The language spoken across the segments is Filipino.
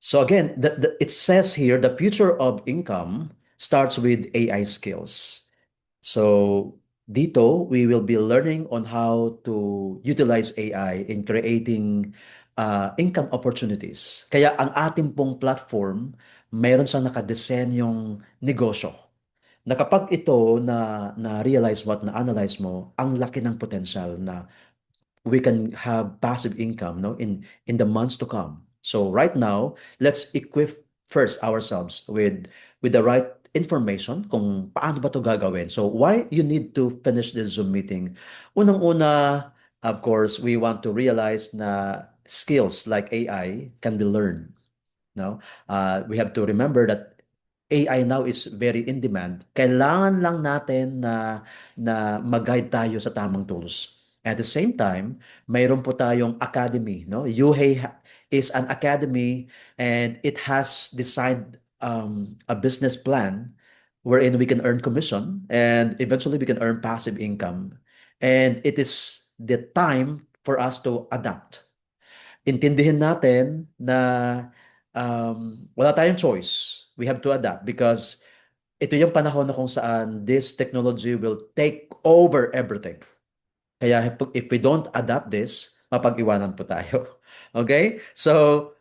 So again, it says here the future of income starts with AI skills. So dito, we will be learning on how to utilize AI in creating income opportunities. Kaya ang ating pong platform, mayroon siyang nakadesenyong negosyo. Na kapag ito na-realize mo at na-analyze mo, ang laki ng potential na we can have passive income, no, in the months to come. So right now, let's equip first ourselves with the right information kung paano ba to gagawin. So why you need to finish this Zoom meeting? Unang-una, of course, we want to realize na skills like AI can be learned. No, we have to remember that AI now is very in demand. Kailangan lang natin na mag-guide tayo sa tamang tools. At the same time, mayroon po tayong academy, no? UHEY is an academy and it has designed a business plan wherein we can earn commission and eventually we can earn passive income. And it is the time for us to adapt. Intindihin natin na wala tayong choice. We have to adapt because ito yung panahon na kung saan this technology will take over everything. Kaya if we don't adapt this, mapag-iwanan po tayo. Okay? So,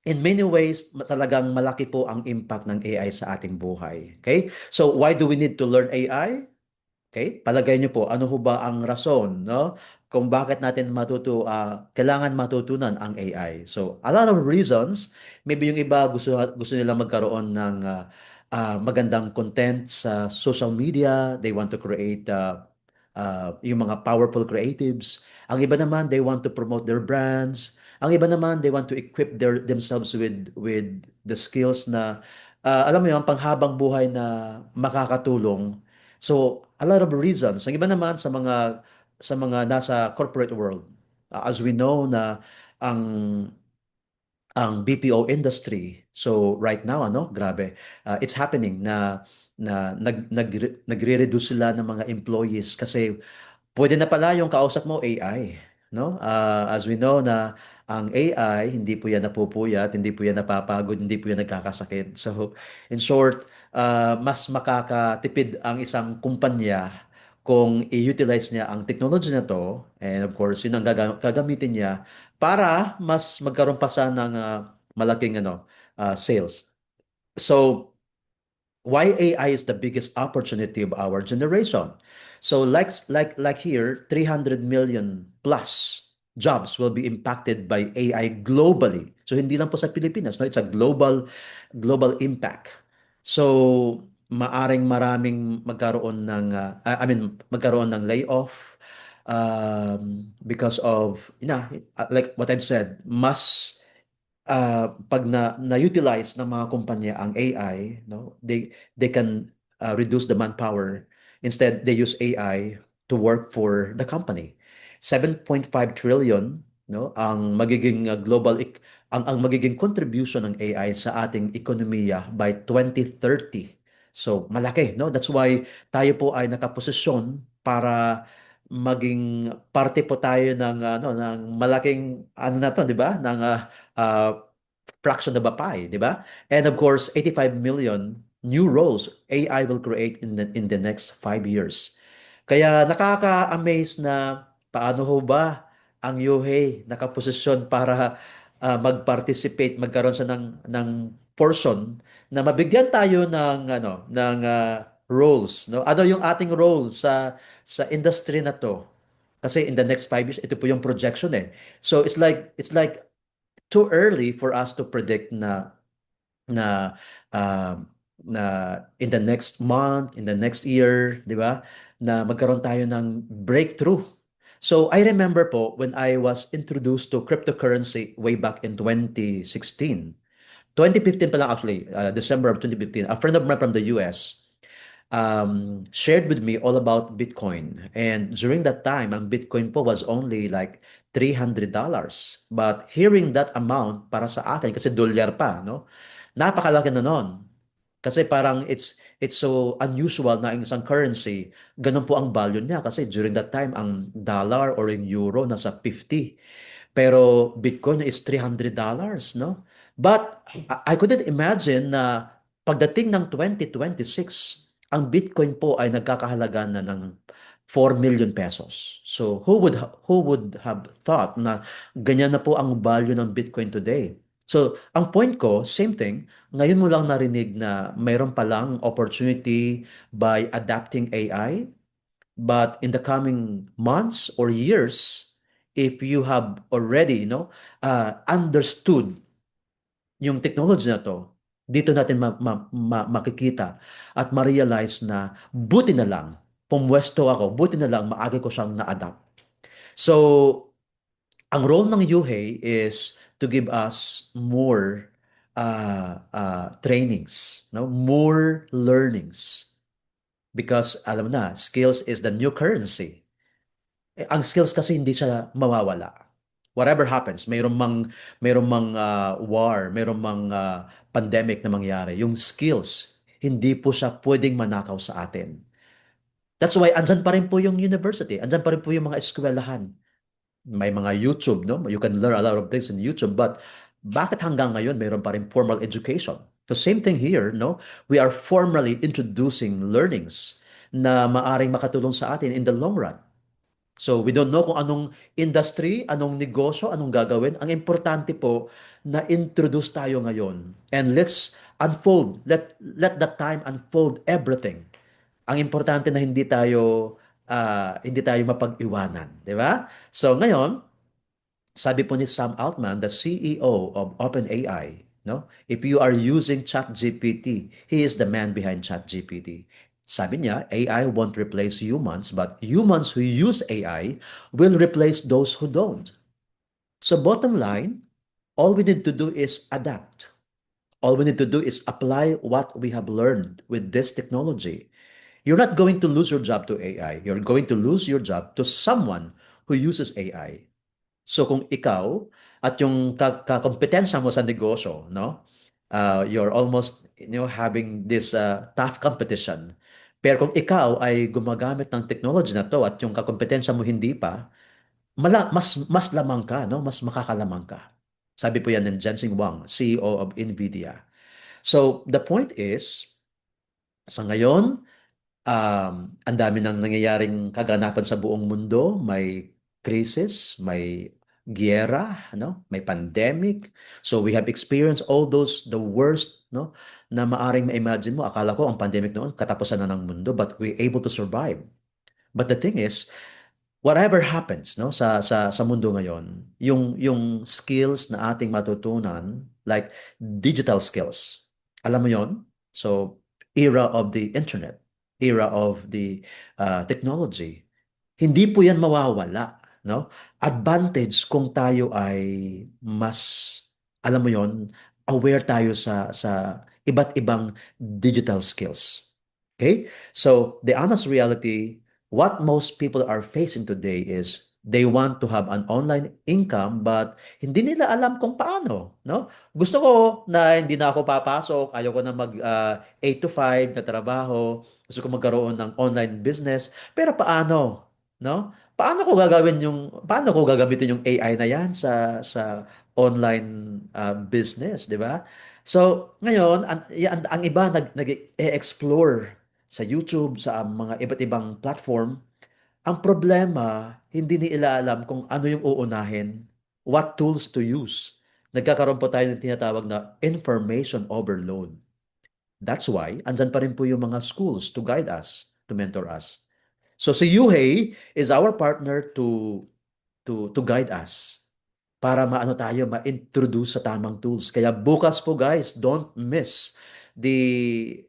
in many ways, talagang malaki po ang impact ng AI sa ating buhay. Okay? So, why do we need to learn AI? Okay? Palagay niyo po, ano ho ba ang rason, no? Kung bakit natin kailangan matutunan ang AI. So, a lot of reasons. Maybe yung iba gusto nila magkaroon ng magandang content sa social media. They want to create yung mga powerful creatives. Ang iba naman, they want to promote their brands. Ang iba naman, they want to equip themselves with the skills na alam mo yun, panghabang buhay na makakatulong. So, a lot of reasons. Ang iba naman sa mga nasa corporate world. As we know na ang ang BPO industry. So right now grabe. It's happening na nagre-reduce sila ng mga employees kasi pwede na pala yung kausap mo AI, no? As we know na ang AI, hindi po yan napupuyat, hindi po yan napapagod, hindi po yan nagkakasakit. So, in short, mas makakatipid ang isang kumpanya kung i-utilize niya ang technology na to. And of course, yun ang gagamitin niya para mas magkaroon pa siya ng malaking sales. So, why AI is the biggest opportunity of our generation. So like here, 300 million plus jobs will be impacted by AI globally. So hindi lang po sa Pilipinas, no? It's a global impact. So maaring maraming magkaroon ng magkaroon ng layoff because of like what I've said, pag na-utilize ng mga kumpanya ang AI, no, they can reduce the manpower. Instead, they use AI to work for the company. 7.5 trillion, no, ang magiging ang magiging contribution ng AI sa ating ekonomiya by 2030. So, malaki, no? That's why tayo po ay nakaposisyon para maging parte po tayo ng malaking na to, 'di ba? Ng uh, fraction of a pie, di ba? And of course, 85 million new roles AI will create in the next 5 years. Kaya nakaka-amaze na paano ho ba ang UHEY nakaposisyon para mag-participate, magkaroon siya ng portion na mabigyan tayo ng roles, no? Ano yung ating role sa industry na to? Kasi in the next 5 years, ito po yung projection eh. So it's like too early for us to predict na um, na in the next month, in the next year, di ba? Na magkaroon tayo ng breakthrough. So I remember po when I was introduced to cryptocurrency way back in 2016. 2015 pa lang actually, December of 2015, a friend of mine from the US shared with me all about Bitcoin. And during that time, ang Bitcoin po was only like $300. But hearing that amount para sa akin, kasi dolyar pa, no? Napakalaki na nun. Kasi parang it's so unusual na ang isang currency, ganun po ang value niya. Kasi during that time, ang dollar or yung euro nasa 50. Pero Bitcoin is $300, no? But I couldn't imagine na pagdating ng 2026, ang Bitcoin po ay nagkakahalaga na ng 4 million pesos. So who would have thought na ganyan na po ang value ng Bitcoin today? So ang point ko, same thing, ngayon mo lang narinig na mayroon palang opportunity by adapting AI, but in the coming months or years, if you have already, understood yung technology na to, dito natin makikita at ma-realize na buti na lang, pumwesto ako, buti na lang maagi ko siyang na-adapt. So, ang role ng UHEI is to give us more trainings, no? More learnings. Because alam na, skills is the new currency. Ang skills kasi hindi siya mawawala. Whatever happens, mayroong mang war, mayroong mang pandemic na mangyari, yung skills hindi po siya pwedeng manakaw sa atin. That's why andyan pa rin po yung university, andyan pa rin po yung mga eskwelahan. May mga YouTube, no? You can learn a lot of things in YouTube, but bakit hanggang ngayon mayroon pa rin formal education? The same thing here, no? We are formally introducing learnings na maaring makatulong sa atin in the long run. So we don't know kung anong industry, anong negosyo, anong gagawin. Ang importante po na introduce tayo ngayon. And let's unfold, let the time unfold everything. Ang importante na hindi tayo mapag-iwanan, di ba? So ngayon, sabi po ni Sam Altman, the CEO of OpenAI, no? If you are using ChatGPT, he is the man behind ChatGPT. Sabi niya, AI won't replace humans, but humans who use AI will replace those who don't. So bottom line, all we need to do is adapt. All we need to do is apply what we have learned with this technology. You're not going to lose your job to AI. You're going to lose your job to someone who uses AI. So kung ikaw at yung kakompetensya mo sa negosyo, no? You're almost, having this tough competition. Pero kung ikaw ay gumagamit ng technology na to at yung kakompetensya mo hindi pa, mas lamang ka, no? Mas makakalamang ka. Sabi po yan ng Jensen Huang, CEO of Nvidia. So the point is, sa ngayon, ang dami nang nangyayaring kaganapan sa buong mundo. May crisis, may giyera, no? May pandemic. So we have experienced all those, the worst, no? Na maaring ma-imagine mo. Akala ko ang pandemic noon, katapusan na ng mundo, but we able to survive. But the thing is, whatever happens, no, sa mundo ngayon, yung skills na ating matutunan, like digital skills, alam mo yon? So era of the internet, era of the technology, hindi po yan mawawala, no? Advantage kung tayo ay mas, alam mo yon, aware tayo sa iba't ibang digital skills. Okay? So, the honest reality, what most people are facing today is they want to have an online income but hindi nila alam kung paano, no? Gusto ko na hindi na ako papasok, ayoko na mag 8 to 5 na trabaho, gusto ko magkaroon ng online business, pero paano, no? Paano ko gagamitin yung AI na yan sa online business, di ba? So, ngayon, ang iba nag-explore sa YouTube, sa mga iba't ibang platform. Ang problema, hindi nila alam kung ano yung uunahin, what tools to use. Nagkakaroon po tayo ng tinatawag na information overload. That's why, andyan pa rin po yung mga schools to guide us, to mentor us. So si Yuhei is our partner to guide us para maano tayo ma-introduce sa tamang tools. Kaya bukas po guys, don't miss the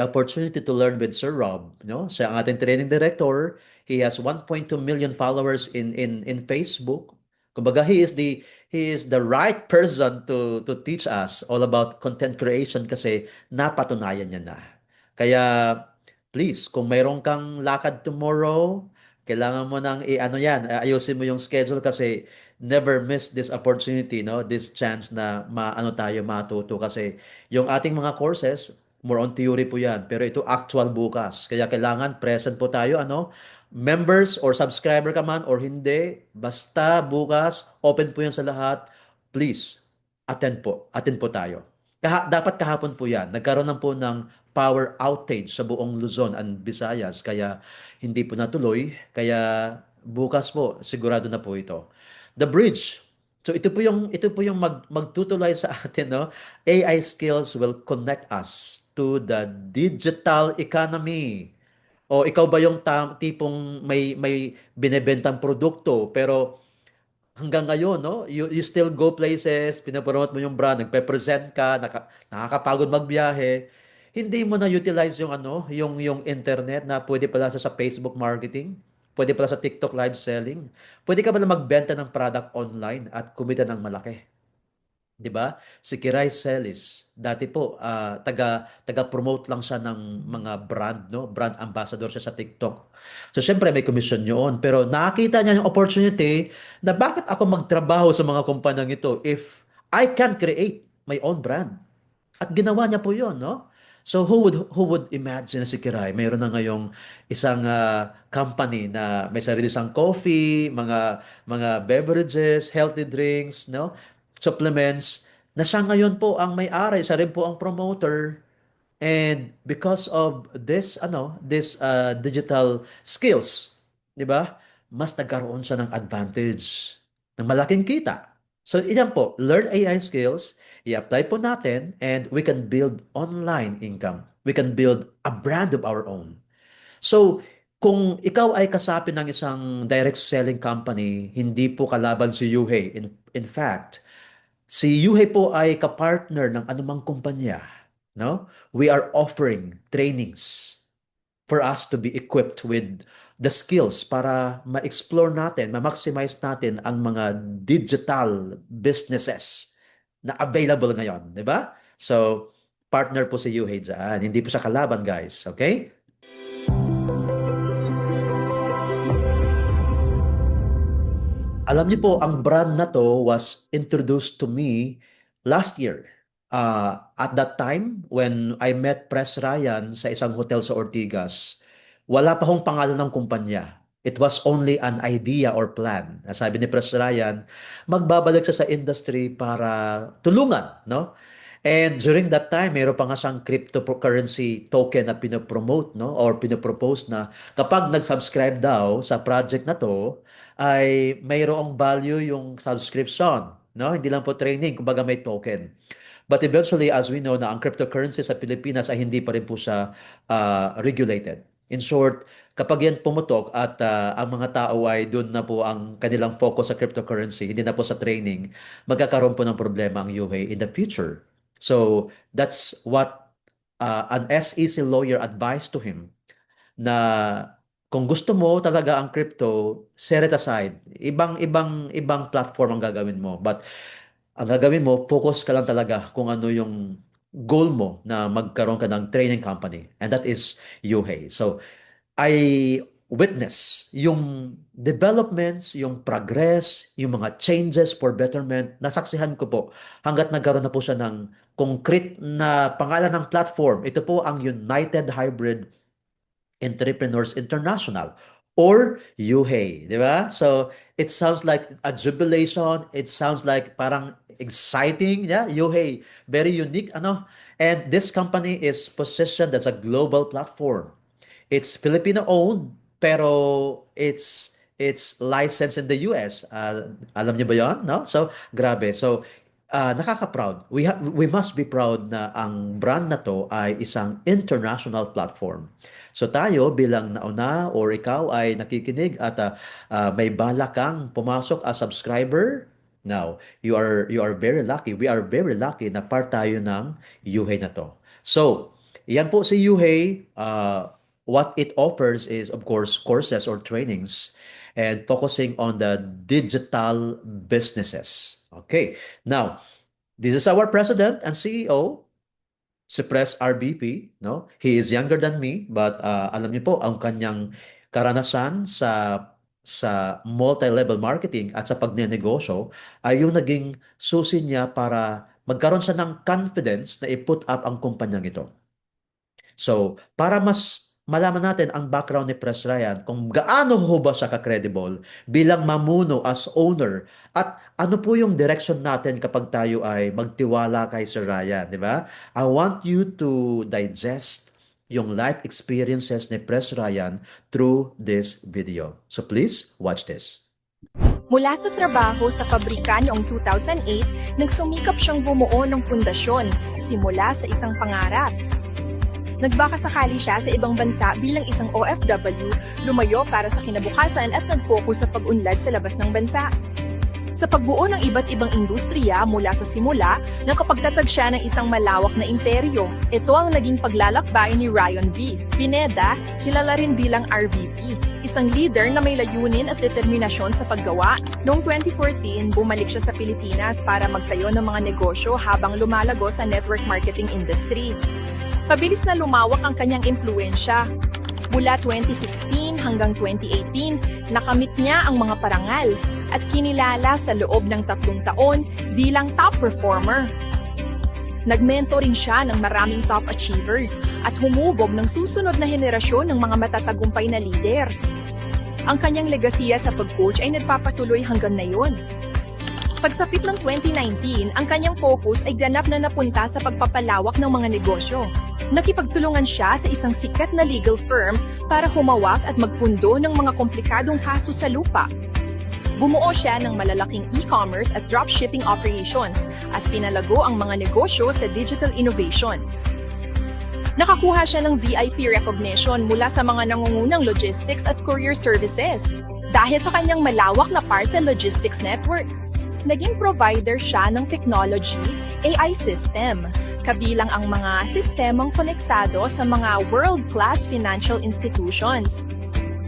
opportunity to learn with Sir Rob, no? Siya ang ating training director. He has 1.2 million followers in Facebook. Kumbaga, he is the right person to teach us all about content creation kasi napatunayan niya na. Kaya please, kung mayroon kang lakad tomorrow, kailangan mo nang ano yan, ayusin mo yung schedule kasi never miss this opportunity, no? This chance na maano tayo matuto kasi yung ating mga courses, more on theory po yan. Pero ito actual bukas. Kaya kailangan present po tayo, ano? Members or subscriber ka man or hindi, basta bukas, open po yan sa lahat. Please, attend po tayo. Dapat kahapon po yan. Nagkaroon lang po ng power outage sa buong Luzon and Visayas, kaya hindi po natuloy. Kaya bukas po, sigurado na po ito. The bridge. So ito po yung magtutulay sa atin, no? AI skills will connect us to the digital economy. O ikaw ba yung tipong may binebentang produkto pero hanggang ngayon, no? You still go places, pinapromote mo yung brand, nagpe-present ka, nakakapagod magbiyahe. Hindi mo na-utilize yung yung internet na pwede pala sa Facebook marketing, pwede pala sa TikTok live selling. Pwede ka pala magbenta ng product online at kumita ng malaki. 'Di ba? Si Kiray Celis, dati po taga-promote lang siya ng mga brand, no? Brand ambassador siya sa TikTok. So syempre may commission yun, pero nakita niya yung opportunity na bakit ako magtrabaho sa mga kumpanyang ito if I can create my own brand. At ginawa niya po yun, no? So who would imagine na si Kiray mayroon na ngayong isang company na may sarili siyang coffee, mga beverages, healthy drinks, no? Supplements na siya ngayon po ang may-ari, siya rin po ang promoter. And because of this digital skills, 'di ba? Mas nagkaroon siya ng advantage ng malaking kita. So, iyan po, learn AI skills, i-apply po natin, and we can build online income. We can build a brand of our own. So, kung ikaw ay kasapi ng isang direct selling company, hindi po kalaban si Yuhei. In fact, si Yuhei po ay kapartner ng anumang kumpanya. No? We are offering trainings for us to be equipped with the skills para ma-explore natin, ma-maximize natin ang mga digital businesses na available ngayon, di ba? So, partner po si Yuhei dyan. Hindi po siya kalaban, guys. Okay? Alam niyo po, ang brand na to was introduced to me last year. At that time, when I met Pres Ryan sa isang hotel sa Ortigas, wala pa hong pangalan ng kumpanya. It was only an idea or plan. Sabi ni Pres Ryan, magbabalik siya sa industry para tulungan, no? And during that time, mayroon pa nga siyang cryptocurrency token na pinopromote, no? Or pinopropose na kapag nag-subscribe daw sa project na to, ay mayroong value yung subscription, no? Hindi lang po training, kumbaga may token. But eventually, as we know na ang cryptocurrency sa Pilipinas ay hindi pa rin po siya regulated. In short, kapag yan pumutok at ang mga tao ay doon na po ang kanilang focus sa cryptocurrency, hindi na po sa training, magkakaroon po ng problema ang UA in the future. So, that's what an SEC lawyer advised to him na kung gusto mo talaga ang crypto, set it aside. Ibang platform ang gagawin mo. But ang gagawin mo, focus ka lang talaga kung ano yung goal mo na magkaroon ka ng training company. And that is Yuhei. So, I witness yung developments, yung progress, yung mga changes for betterment, nasaksihan ko po hanggat nagkaroon na po siya ng concrete na pangalan ng platform. Ito po ang United Hybrid Entrepreneurs International or UHEI, di ba? So, it sounds like a jubilation. It sounds like parang exciting, yeah? UHEI, very unique, ano? And this company is positioned as a global platform. It's Filipino-owned, pero it's licensed in the US. Alam niyo ba 'yon, no? So, grabe. So, nakaka-proud. We must be proud na ang brand na to ay isang international platform. So tayo bilang nauna or ikaw ay nakikinig at may balak kang pumasok as subscriber, now you are very lucky. We are very lucky na part tayo ng Yuhey na to. So, yan po si Yuhey. What it offers is of course courses or trainings and focusing on the digital businesses. Okay. Now, this is our president and CEO, si Pres RBP, no? He is younger than me, but alam niyo po ang kanyang karanasan sa multi-level marketing at sa pagnenegosyo ay yung naging susi niya para magkaroon siya ng confidence na i-put up ang kumpanyang ito. So, para mas malaman natin ang background ni Pres Ryan, kung gaano ho ba siya ka-credible bilang mamuno as owner, at ano po yung direction natin kapag tayo ay magtiwala kay Sir Ryan, di ba? I want you to digest yung life experiences ni Pres Ryan through this video. So please watch this. Mula sa trabaho sa pabrika noong 2008, nagsumikap siyang bumuo ng pundasyon, simula sa isang pangarap. Nagbakasakali siya sa ibang bansa bilang isang OFW, lumayo para sa kinabukasan at nag-focus sa pag-unlad sa labas ng bansa. Sa pagbuo ng iba't ibang industriya mula sa simula, nakapagtatag siya ng isang malawak na imperyo. Ito ang naging paglalakbay ni Ryan V. Pineda, kilala rin bilang RVP, isang leader na may layunin at determinasyon sa paggawa. Noong 2014, bumalik siya sa Pilipinas para magtayo ng mga negosyo habang lumalago sa network marketing industry. Pabilis na lumawak ang kanyang impluensya. Mula 2016 hanggang 2018, nakamit niya ang mga parangal at kinilala sa loob ng 3 taon bilang top performer. Nagmentoring siya ng maraming top achievers at humubog ng susunod na henerasyon ng mga matatagumpay na lider. Ang kanyang legasiya sa pag-coach ay nagpapatuloy hanggang ngayon. Pagsapit ng 2019, ang kanyang focus ay ganap na napunta sa pagpapalawak ng mga negosyo. Nakipagtulungan siya sa isang sikat na legal firm para humawak at magpundo ng mga komplikadong kaso sa lupa. Bumuo siya ng malalaking e-commerce at dropshipping operations at pinalago ang mga negosyo sa digital innovation. Nakakuha siya ng VIP recognition mula sa mga nangungunang logistics at courier services dahil sa kanyang malawak na parcel logistics network. Naging provider siya ng technology, AI system, kabilang ang mga sistemang konektado sa mga world-class financial institutions.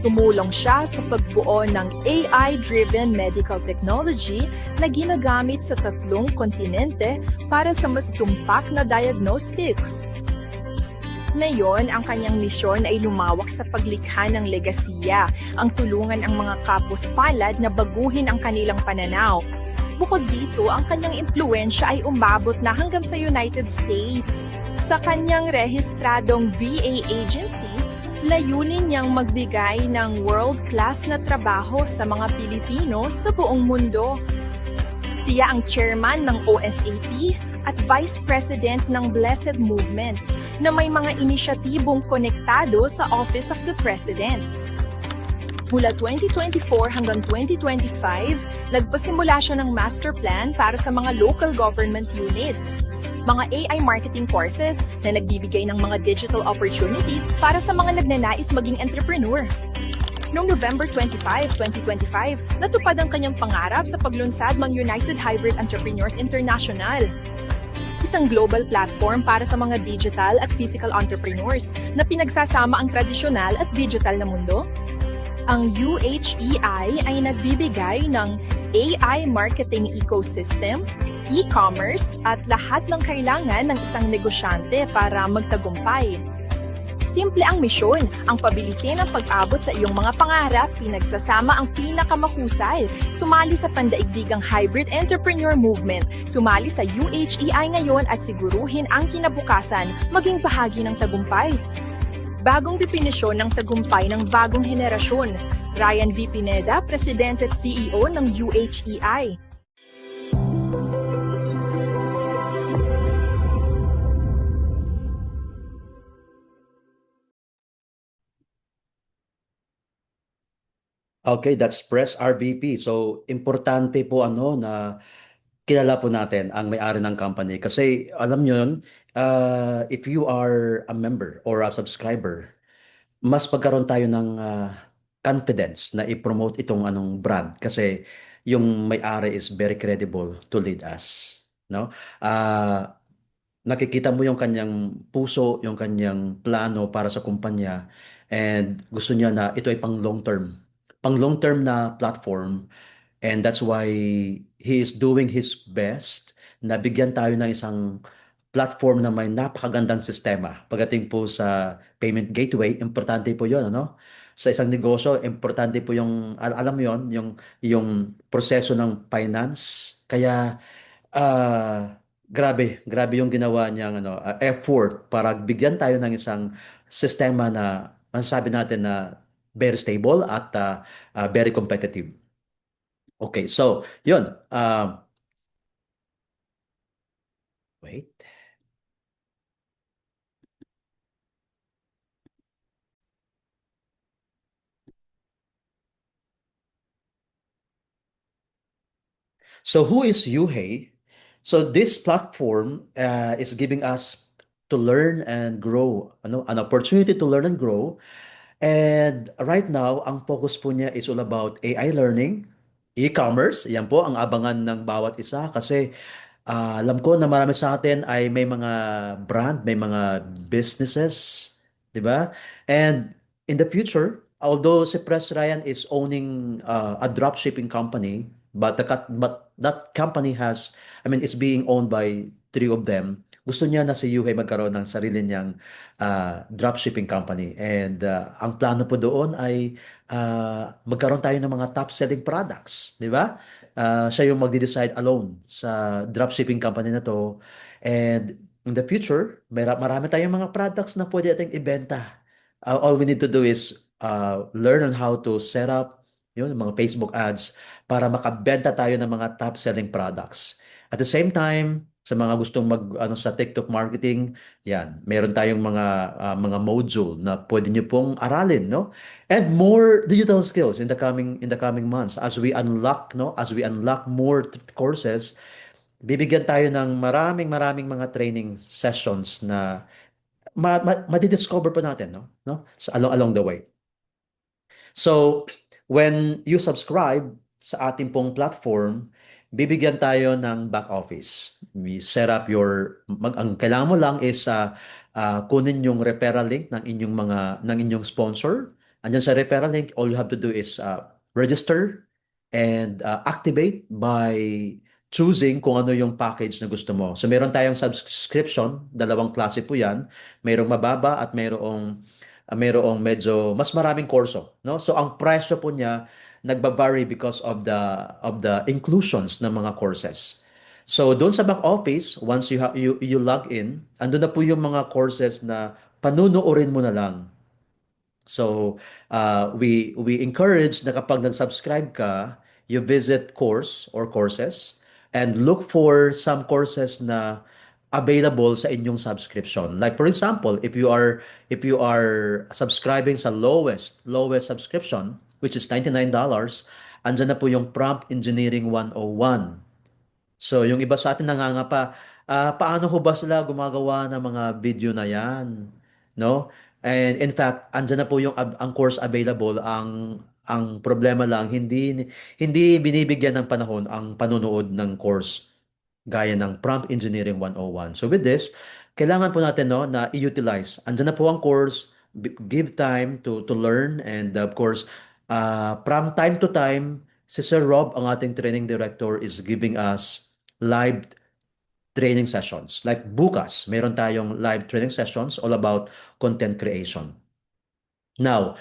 Tumulong siya sa pagbuo ng AI-driven medical technology na ginagamit sa 3 kontinente para sa mas tumpak na diagnostics. Ngayon, ang kanyang misyon ay lumawak sa paglikha ng legasiya, ang tulungan ang mga kapos-palad na baguhin ang kanilang pananaw. Bukod dito, ang kanyang impluensya ay umabot na hanggang sa United States. Sa kanyang rehistradong VA agency, layunin niyang magbigay ng world-class na trabaho sa mga Pilipino sa buong mundo. Siya ang chairman ng OSAP at vice president ng Blessed Movement na may mga inisyatibong konektado sa Office of the President. Mula 2024 hanggang 2025, nagpasimula siya ng master plan para sa mga local government units, mga AI marketing courses na nagbibigay ng mga digital opportunities para sa mga nagnanais maging entrepreneur. Noong November 25, 2025, natupad ang kanyang pangarap sa paglunsad ng United Hybrid Entrepreneurs International, isang global platform para sa mga digital at physical entrepreneurs na pinagsasama ang tradisyonal at digital na mundo. Ang UHEI ay nagbibigay ng AI marketing ecosystem, e-commerce at lahat ng kailangan ng isang negosyante para magtagumpay. Simple ang misyon, ang pabilisin ang pag-abot sa iyong mga pangarap, pinagsasama ang pinakamahusay. Sumali sa pandaigdigang hybrid entrepreneur movement, sumali sa UHEI ngayon at siguruhin ang kinabukasan maging bahagi ng tagumpay. Bagong definisyon ng tagumpay ng bagong henerasyon. Ryan V. Pineda, President at CEO ng UHEI. Okay, that's Press RVP. So, importante po na kilala po natin ang may-ari ng company. Kasi alam nyo yun, if you are a member or a subscriber, mas pagkaroon tayo ng confidence na i-promote itong brand. Kasi yung may-ari is very credible to lead us. No? Nakikita mo yung kanyang puso, yung kanyang plano para sa kumpanya, and gusto niya na ito ay pang long term. Pang long term na platform, and that's why he is doing his best na bigyan tayo ng isang platform na may napakagandang sistema. Pagdating po sa payment gateway, importante po 'yon, ano? Sa isang negosyo, importante po yung alam mo 'yon, yung proseso ng finance. Kaya grabe yung ginawa niyang effort para bigyan tayo ng isang sistema na masasabi natin na very stable at very competitive. Okay, so yun. Wait. So who is Yuhei? So this platform is giving us to learn and grow, ano, an opportunity to learn and grow. And right now, ang focus po niya is all about AI learning, e-commerce. Yan po ang abangan ng bawat isa kasi alam ko na marami sa atin ay may mga brand, may mga businesses, di ba? And in the future, although si Press Ryan is owning a dropshipping company, but that company has, I mean, is being owned by three of them. Gusto niya na si Yuhei magkaroon ng sarili niyang dropshipping company. And ang plano po doon ay magkaroon tayo ng mga top-selling products, di ba? Siya yung magde-decide alone sa dropshipping company na to. And in the future, marami tayong mga products na pwede nating ibenta. All we need to do is learn on how to set up yun, mga Facebook ads para makabenta tayo ng mga top-selling products. At the same time, sa mga gustong mag ano sa TikTok marketing, yan, meron tayong mga module na pwede niyo pong aralin, no? And more digital skills in the coming months as we unlock, no, as we unlock more courses, bibigyan tayo ng maraming maraming mga training sessions na madidiscover pa natin, no, sa along the way. So, when you subscribe sa ating pong platform, bibigyan tayo ng back office. We set up ang kailangan mo lang is kunin yung referral link ng inyong sponsor. Andyan sa referral link, all you have to do is register and activate by choosing kung ano yung package na gusto mo. So meron tayong subscription, dalawang klase po 'yan. Mayroong mababa at mayroong medyo mas maraming kurso, no? So ang presyo po niya nagba-vary because of the inclusions ng mga courses. So doon sa back office, once you log in, andun na po yung mga courses na panunuorin mo na lang. So, we encourage na kapag nag-subscribe ka, you visit course or courses and look for some courses na available sa inyong subscription. Like for example, if you are subscribing sa lowest subscription, which is $99, andyan na po yung Prompt Engineering 101. So, yung iba sa atin nangangapa, paano ho ba sila gumagawa ng mga video na yan? No? And in fact, andyan na po yung ang course available. Ang problema lang, hindi binibigyan ng panahon ang panonood ng course gaya ng Prompt Engineering 101. So with this, kailangan po natin, no, na i-utilize. Andyan na po ang course, give time to learn, and of course, from time to time, si Sir Rob, ang ating training director, is giving us live training sessions. Like bukas, meron tayong live training sessions all about content creation. Now,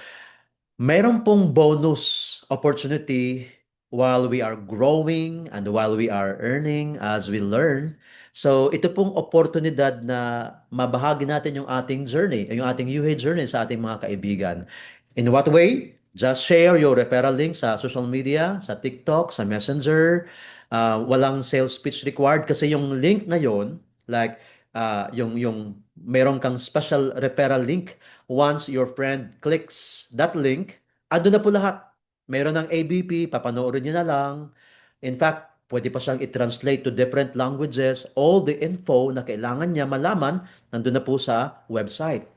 mayroon pong bonus opportunity while we are growing and while we are earning as we learn. So, ito pong oportunidad na mabahagi natin yung ating journey, yung ating UH journey sa ating mga kaibigan. In what way? Just share your referral link sa social media, sa TikTok, sa Messenger. Walang sales pitch required kasi yung link na yon, like yung meron kang special referral link. Once your friend clicks that link, ando na po lahat. Meron ng ABP, papanoorin niyo na lang. In fact, pwede pa siyang i-translate to different languages. All the info na kailangan niya malaman, nandun na po sa website.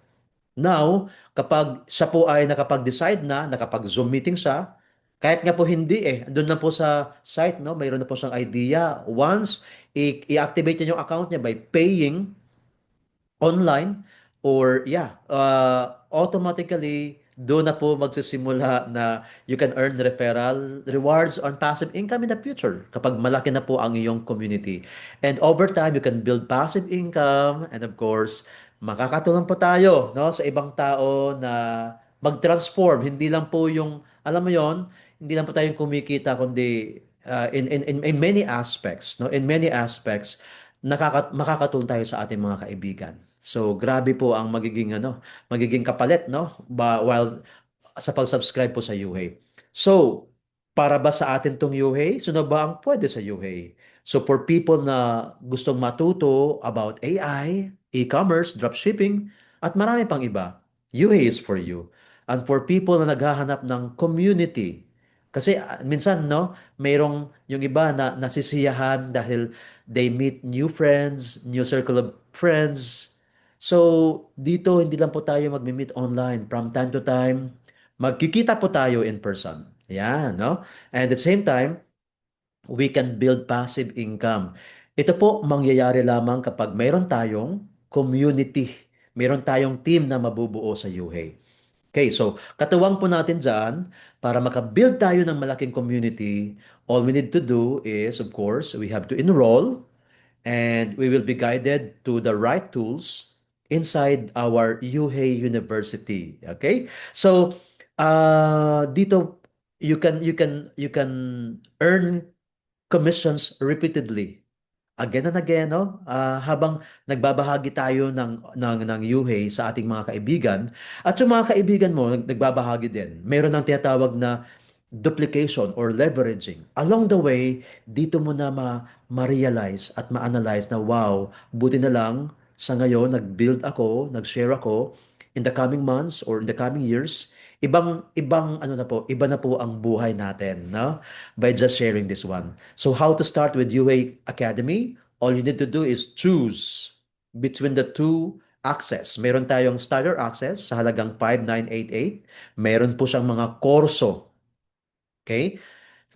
Now, kapag siya po ay nakapag-decide na, nakapag-Zoom meeting siya, kahit nga po hindi doon na po sa site, no, mayroon na po siyang idea. Once i-activate niya yung account niya by paying online or yeah, automatically doon na po magsisimula na you can earn referral rewards on passive income in the future kapag malaki na po ang iyong community. And over time, you can build passive income and of course, makakatulong po tayo, no, sa ibang tao na mag-transform. Hindi lang po yung, alam mo yon, hindi lang po tayong kumikita kundi in many aspects, no, in many aspects makakatulong tayo sa ating mga kaibigan. So grabe po ang magiging kapalit, no? While sa pag-subscribe po sa UHey. So, para ba sa atin tong UHey? Sino ba ang pwede sa UHey? So, for people na gustong matuto about AI, e-commerce, dropshipping, at marami pang iba, UHey is for you. And for people na naghahanap ng community, kasi minsan, no, mayroong yung iba na nasisiyahan dahil they meet new friends, new circle of friends. So, dito hindi lang po tayo magmi-meet online. From time to time, magkikita po tayo in person. Yan, no? And at the same time, we can build passive income. Ito po mangyayari lamang kapag mayroon tayong community. Mayroon tayong team na mabubuo sa UHey. Okay, so katuwang po natin dyan, para makabuild tayo ng malaking community, all we need to do is, of course, we have to enroll and we will be guided to the right tools inside our UHey University. Okay? So, dito you can earn commissions repeatedly again and again, no? Habang nagbabahagi tayo ng UHey sa ating mga kaibigan, at yung mga kaibigan mo nagbabahagi din, meron ng tinatawag na duplication or leveraging. Along the way, dito mo na ma-realize at ma-analyze na wow, buti na lang sa ngayon nag-build ako, nag-share ako in the coming months or in the coming years, ibang ano na po, iba na po ang buhay natin, no? By just sharing this one. So how to start with UA Academy? All you need to do is choose between the two access. Meron tayong starter access sa halagang 5,988. Meron po siyang mga kurso. Okay?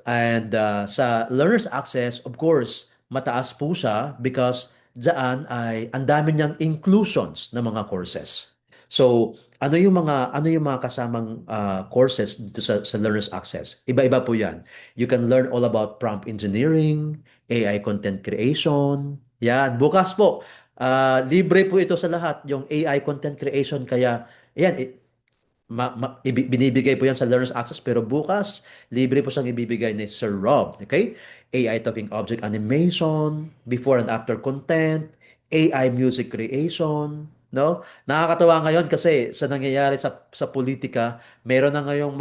And sa learner's access, of course, mataas po siya because dyan ay ang dami niyang inclusions ng mga courses. So, ano yung mga kasamang courses dito sa learner's access? Iba-iba po 'yan. You can learn all about prompt engineering, AI content creation. Yan, bukas po. Libre po ito sa lahat, yung AI content creation kaya yan, binibigay po yan sa Learner's Access pero bukas, libre po siyang ibibigay ni Sir Rob. Okay? AI Talking Object Animation, Before and After Content, AI Music Creation, no? Nakakatawa ngayon kasi sa nangyayari sa politika, meron na ngayong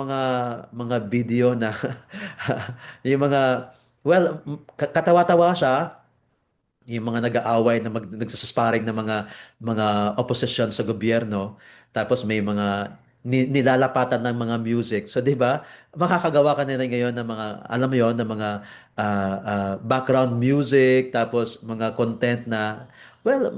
mga video na yung mga well, katawa-tawa siya yung mga nag-aaway na nagsasasparing ng mga opposition sa gobyerno tapos may mga nilalapatan ng mga music. So 'di ba? Makakagawa ka na rin ngayon ng mga alam mo 'yon ng mga background music tapos mga content na well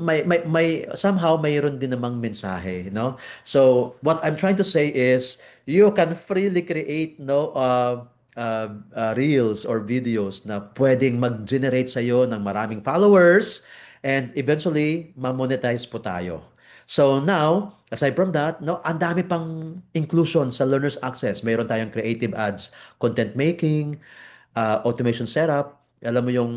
may somehow mayroon din namang mensahe, no? So what I'm trying to say is you can freely create reels or videos na pwedeng mag-generate sa'yo ng maraming followers and eventually ma-monetize po tayo. So now, aside from that, no, ang dami pang inclusion sa Learner's Access. Mayroon tayong creative ads, content making, automation setup. Alam mo yung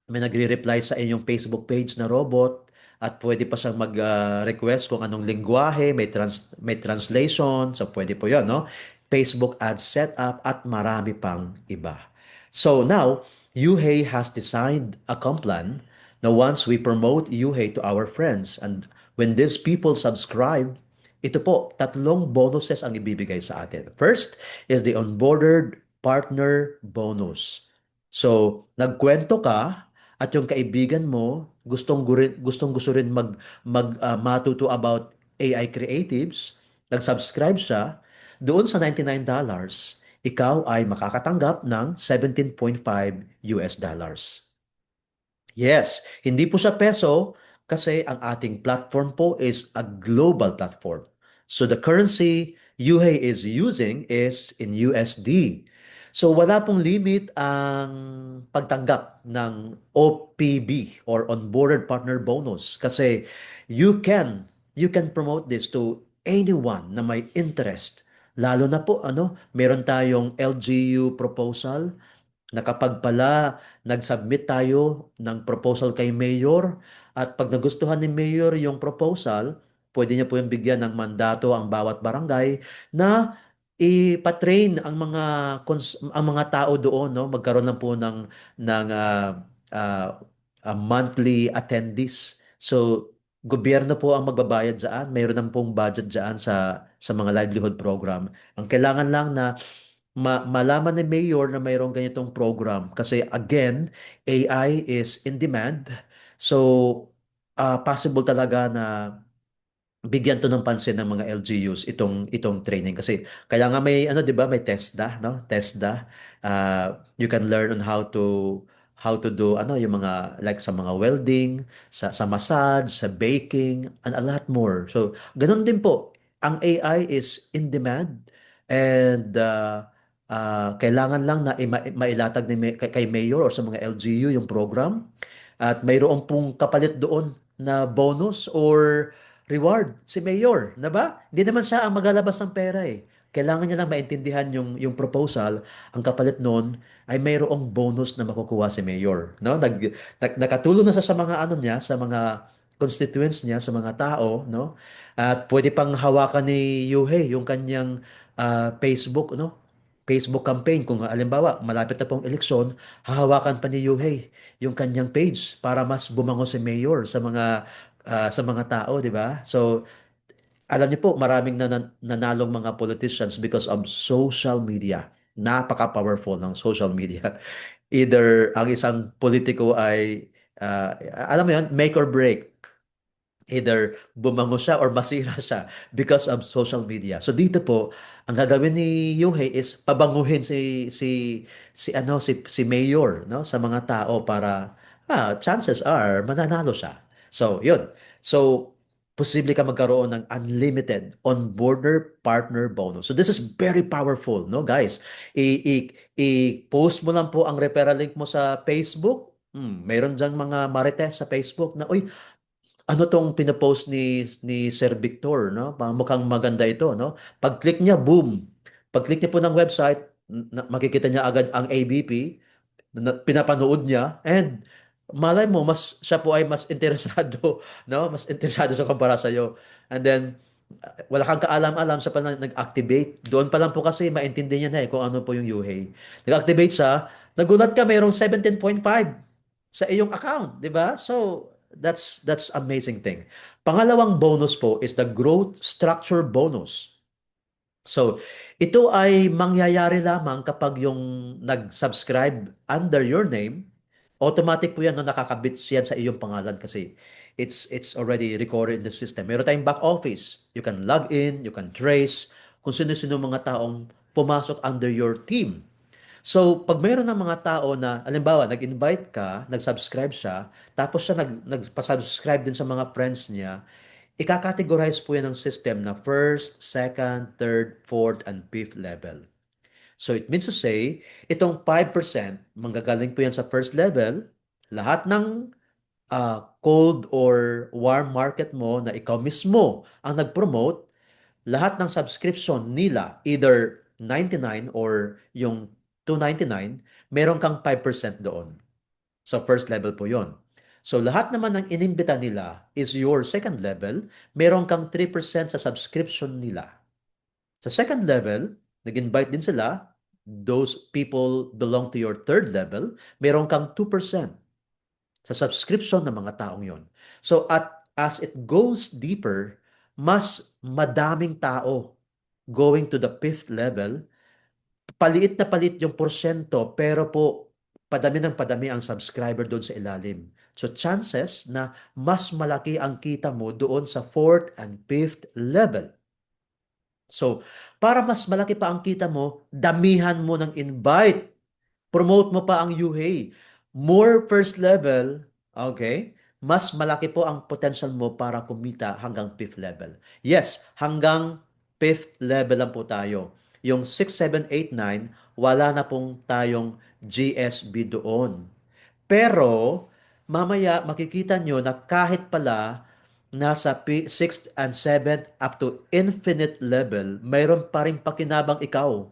may nagre-reply sa inyong Facebook page na robot at pwede pa siyang mag-request kung anong lengguwahe, may translation, so pwede po 'yon, no? Facebook ads setup at marami pang iba. So now, UHey has designed a complan na once we promote UHey to our friends and when these people subscribe, ito po, tatlong bonuses ang ibibigay sa atin. First is the onboarded partner bonus. So, nagkwento ka at yung kaibigan mo gustong-gusto rin matuto about AI creatives, nag-subscribe siya, doon sa $99, ikaw ay makakatanggap ng 17.5 US dollars. Yes, hindi po siya peso kasi ang ating platform po is a global platform. So the currency UHey is using is in USD. So wala pong limit ang pagtanggap ng OPB or Onboarded Partner Bonus kasi you can promote this to anyone na may interest. Lalo na po meron tayong LGU proposal na kapag pala nag-submit tayo ng proposal kay Mayor at pag nagustuhan ni Mayor yung proposal, pwede niya po yung bigyan ng mandato ang bawat barangay na ipatrain ang mga tao doon, no, magkaroon lang po ng monthly attendees. So gobyerno po ang magbabayad diyan. Mayroon na pong budget diyan sa mga livelihood program. Ang kailangan lang na malaman ni Mayor na mayroong ganitong program. Kasi again, AI is in demand. So, possible talaga na bigyan to ng pansin ng mga LGUs itong training kasi kaya nga may ano 'di ba may TESDA no TESDA you can learn on how to do ano yung mga like sa mga welding sa massage sa baking and a lot more so ganun din po ang AI is in demand and kailangan lang na mailatag kay Mayor or sa mga LGU yung program at mayroon pong kapalit doon na bonus or reward si Mayor, na ba? Hindi naman siya ang maglalabas ng pera eh. Kailangan niya lang maintindihan yung proposal. Ang kapalit noon ay mayroong bonus na makukuha si Mayor. No? Nakatulong na siya sa mga ano niya, sa mga constituents niya, sa mga tao. No? At pwede pang hawakan ni Yuhei yung kanyang Facebook, no? Facebook campaign. Kung alimbawa, malapit na pong eleksyon, hahawakan pa ni Yuhei yung kanyang page para mas bumango si Mayor sa mga tao, di ba? So, alam niyo po, maraming nanalong mga politicians because of social media. Napaka-powerful ng social media. Either ang isang politiko ay, alam mo yun, make or break either bumango siya or masira siya because of social media. So dito po, ang gagawin ni Yuhei is pabanguhin si Mayor no sa mga tao para chances are mananalo siya. So yun. So posible ka magkaroon ng unlimited on-boarder partner bonus. So this is very powerful, no guys. I-post mo lang po ang referral link mo sa Facebook. Mayroon diyang mga marites sa Facebook na, uy, ano tong pinopost ni Sir Victor, no? Mukhang maganda ito, no? Pag-click niya, boom. Pag-click niya po ng website, makikita niya agad ang ABP, pinapanood niya, and malay mo, siya po ay mas interesado, no? Mas interesado sa kumpara sa iyo. And then, wala kang kaalam-alam sa pa nag-activate. Doon pa lang po kasi maintindihan niya na kung ano po yung UHEI. Nag-activate siya, nagulat ka mayroong 17.5 sa iyong account, di ba? So, that's amazing thing. Pangalawang bonus po is the growth structure bonus. So, ito ay mangyayari lamang kapag yung nag-subscribe under your name, automatic po yan na nakakabit siya sa iyong pangalan kasi it's already recorded in the system. Meron tayong back office. You can log in, you can trace kung sino-sino mga taong pumasok under your team. So, pag mayroon ng mga tao na, alimbawa, nag-invite ka, nag-subscribe siya, tapos siya nagpa-subscribe din sa mga friends niya, ika-categorize po yan ng system na first, second, third, fourth, and fifth level. So it means to say, itong 5%, manggagaling po yan sa first level, lahat ng cold or warm market mo na ikaw mismo ang nag-promote, lahat ng subscription nila, either 99 or yung 299, meron kang 5% doon. So first level po yon. So lahat naman ng inimbita nila is your second level, meron kang 3% sa subscription nila. Sa second level, nag-invite din sila, those people belong to your third level, meron kang 2% sa subscription ng mga taong yon. So as it goes deeper, mas madaming tao going to the fifth level, paliit na palit yung porsyento pero po padami ng padami ang subscriber doon sa ilalim. So chances na mas malaki ang kita mo doon sa fourth and fifth level. So, para mas malaki pa ang kita mo, damihan mo ng invite. Promote mo pa ang UHEI. More first level, okay? Mas malaki po ang potential mo para kumita hanggang fifth level. Yes, hanggang fifth level lang po tayo. Yung 6, 7, 8, 9, wala na pong tayong GSB doon. Pero, mamaya makikita nyo na kahit pala nasa 6th and 7th up to infinite level, mayroon pa rin pakinabang ikaw.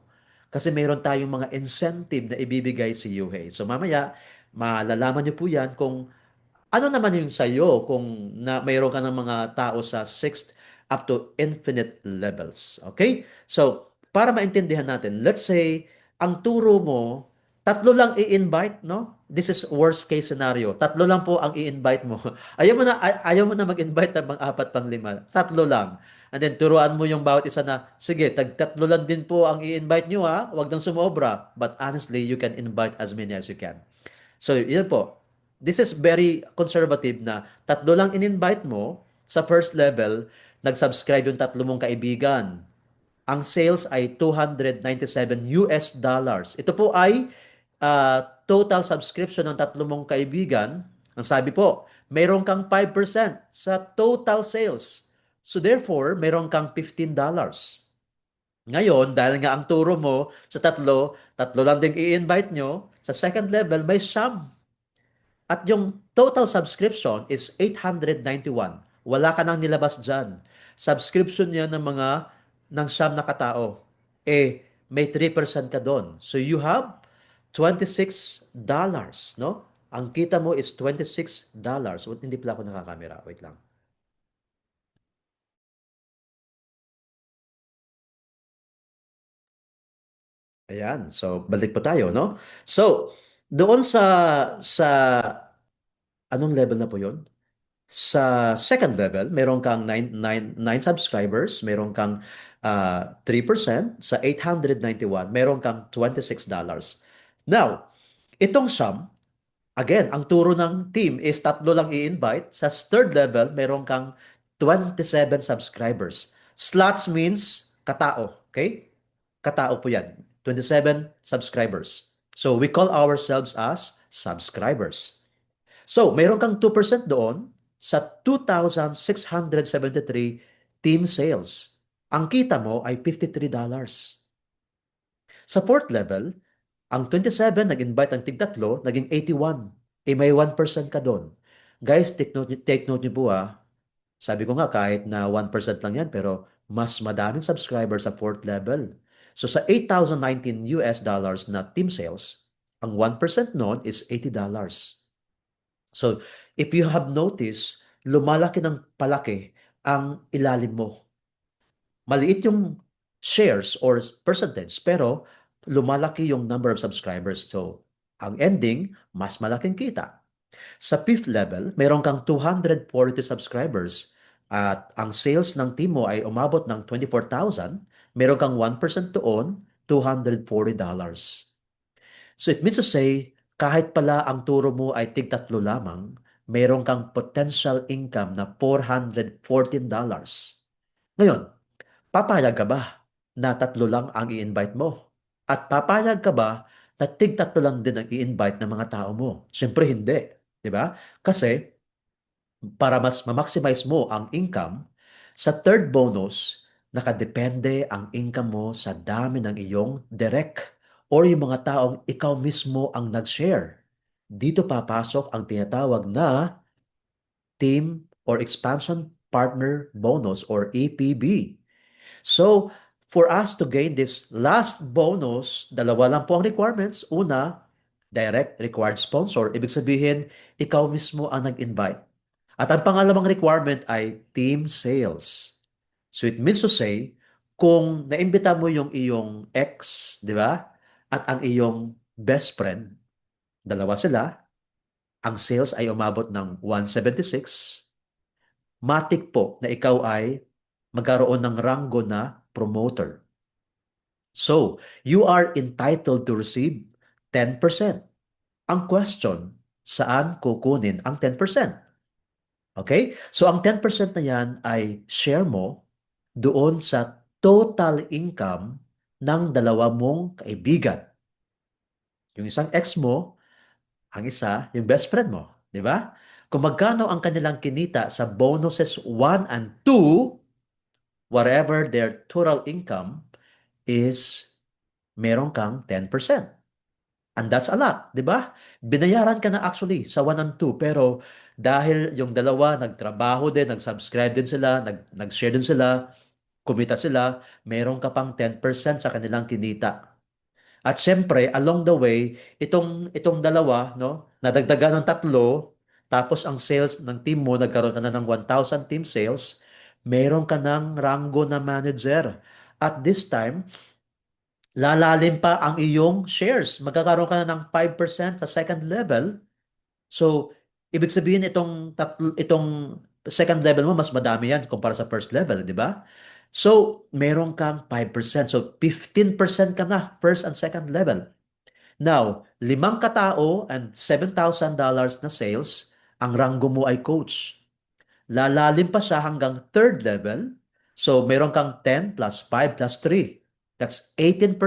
Kasi mayroon tayong mga incentive na ibibigay si Yuhei. So mamaya, malalaman nyo po yan kung ano naman yung sa'yo kung mayroon ka ng mga tao sa 6th up to infinite levels. Okay? So, para maintindihan natin, let's say, ang turo mo Tatlo lang i-invite, no? This is worst case scenario. Tatlo lang po ang i-invite mo. Ayaw mo na mag-invite ng pang-apat, pang-lima. Tatlo lang. And then turuan mo yung bawat isa na, sige, tatlo lang din po ang i-invite nyo ha. Huwag nang sumobra. But honestly, you can invite as many as you can. So, yun po. This is very conservative na tatlo lang in-invite mo sa first level, nag-subscribe yung tatlo mong kaibigan. Ang sales ay $297. Ito po ay total subscription ng tatlo mong kaibigan. Ang sabi po, mayroon kang 5% sa total sales. So therefore, mayroon kang $15. Ngayon, dahil nga ang turo mo sa tatlo, tatlo lang din i-invite nyo, sa second level, may siyam. At yung total subscription is 891. Wala ka nang nilabas dyan. Subscription yan ng siyam na katao. May 3% ka doon. So you have $26, no? Ang kita mo is $26. Wait, hindi pala ako nakakamera. Wait lang. Ayan. So, balik po tayo, no? So, doon sa anong level na po 'yon? Sa second level, meron kang 9 subscribers, meron kang 3% sa 891, meron kang $26. Now, itong sum, again, ang turo ng team is tatlo lang i-invite. Sa third level, meron kang 27 subscribers. Slots means katao, okay? Katao po yan. 27 subscribers. So, we call ourselves as subscribers. So, mayroon kang 2% doon sa 2,673 team sales. Ang kita mo ay $53. Sa fourth level, ang 27 nag-invite ng tig-tatlo, naging 81. May 1% ka doon. Guys, take note niyo po ah. Sabi ko nga kahit na 1% lang yan, pero mas madaming subscribers sa fourth level. So sa 8,019 US dollars na team sales, ang 1% noon is $80. So, if you have noticed, lumalaki ng palaki ang ilalim mo. Maliit yung shares or percentage, pero lumalaki yung number of subscribers. So, ang ending, mas malaking kita. Sa fifth level, meron kang 240 subscribers at ang sales ng team mo ay umabot ng 24,000. Meron kang 1% doon, $240. So it means to say, kahit pala ang turo mo ay tig-tatlo lamang, meron kang potential income na $414. Ngayon, papayag ka ba na tatlo lang ang i-invite mo? At papayag ka ba na tig-tatlo lang din ang i-invite ng mga tao mo? Siyempre hindi, di ba? Kasi para mas ma-maximize mo ang income, sa third bonus, nakadepende ang income mo sa dami ng iyong direct or yung mga taong ikaw mismo ang nag-share. Dito papasok ang tinatawag na Team or Expansion Partner Bonus or EPB. So, for us to gain this last bonus, dalawa lang po ang requirements. Una, direct required sponsor. Ibig sabihin, ikaw mismo ang nag-invite. At ang pangalawang requirement ay team sales. So it means to say, kung naimbita mo yung iyong ex, di ba? At ang iyong best friend, dalawa sila, ang sales ay umabot ng 176, matik po na ikaw ay magkaroon ng ranggo na promoter. So, you are entitled to receive 10%. Ang question, saan kukunin ang 10%? Okay? So, ang 10% na yan ay share mo doon sa total income ng dalawa mong kaibigan. Yung isang ex mo, ang isa, yung best friend mo. Di ba? Kung magkano ang kanilang kinita sa bonuses 1 and 2, whatever their total income is meron kang 10%. And that's a lot, di ba? Binayaran ka na actually sa 1 and 2, pero dahil yung dalawa nagtrabaho din, nag-subscribe din sila, nag-share din sila, kumita sila, meron ka pang 10% sa kanilang kinita. At siyempre, along the way, itong dalawa, no, nadagdagan ng tatlo, tapos ang sales ng team mo, nagkaroon ka na ng 1,000 team sales, meron ka ng ranggo na manager. At this time, Lalalim pa ang iyong shares. Magkakaroon ka na ng 5% sa second level. So, ibig sabihin itong second level mo, mas madami yan kumpara sa first level, di ba? So, meron kang 5%. So, 15% ka na first and second level. Now, 5 katao and $7,000 na sales, ang ranggo mo ay coach. Lalalim pa siya hanggang third level. So, meron kang 10 plus 5 plus 3. That's 18%.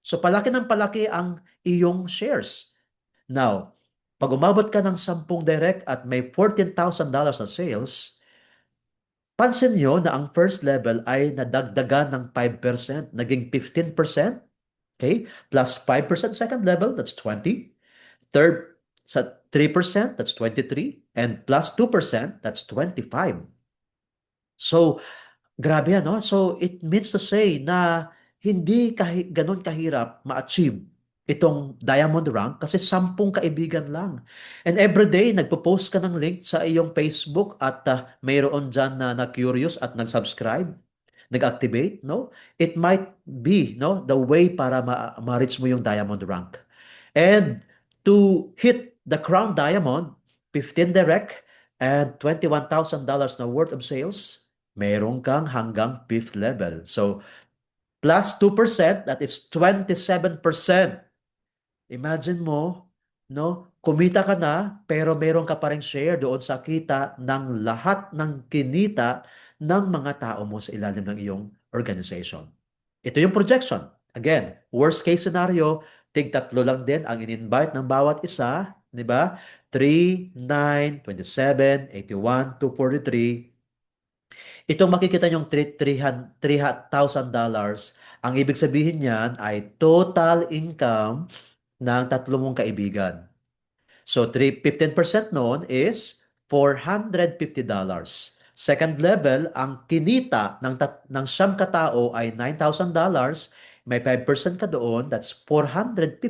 So, palaki ng palaki ang iyong shares. Now, pag umabot ka ng 10 direct at may $14,000 na sales, pansin nyo na ang first level ay nadagdagan ng 5%, naging 15%, okay? Plus 5% second level, that's 20. Third, sa 3%, that's 23. And plus 2%, that's 25. So, grabe yan, no? So, it means to say na hindi ganun kahirap ma-achieve itong diamond rank kasi 10 kaibigan lang. And every day, nagpo-post ka ng link sa iyong Facebook at mayroon dyan na curious at nag-subscribe, nag-activate, no? It might be, no, the way para ma-reach mo yung diamond rank. And to hit the crown diamond, 15 direct and $21,000 na worth of sales, meron kang hanggang fifth level. So, plus 2%, that is 27%. Imagine mo, no? Kumita ka na, pero meron ka pa rin share doon sa kita ng lahat ng kinita ng mga tao mo sa ilalim ng iyong organization. Ito yung projection. Again, worst case scenario, tig-tatlo lang din ang in-invite ng bawat isa, di ba? 3, 9, 27, 81, 243. Itong makikita nyong $3,000, ang ibig sabihin niyan ay total income ng tatlo mong kaibigan. So, 15% noon is $450. Second level, ang kinita ng siyam katao ay $9,000. May 5% ka doon, that's $450.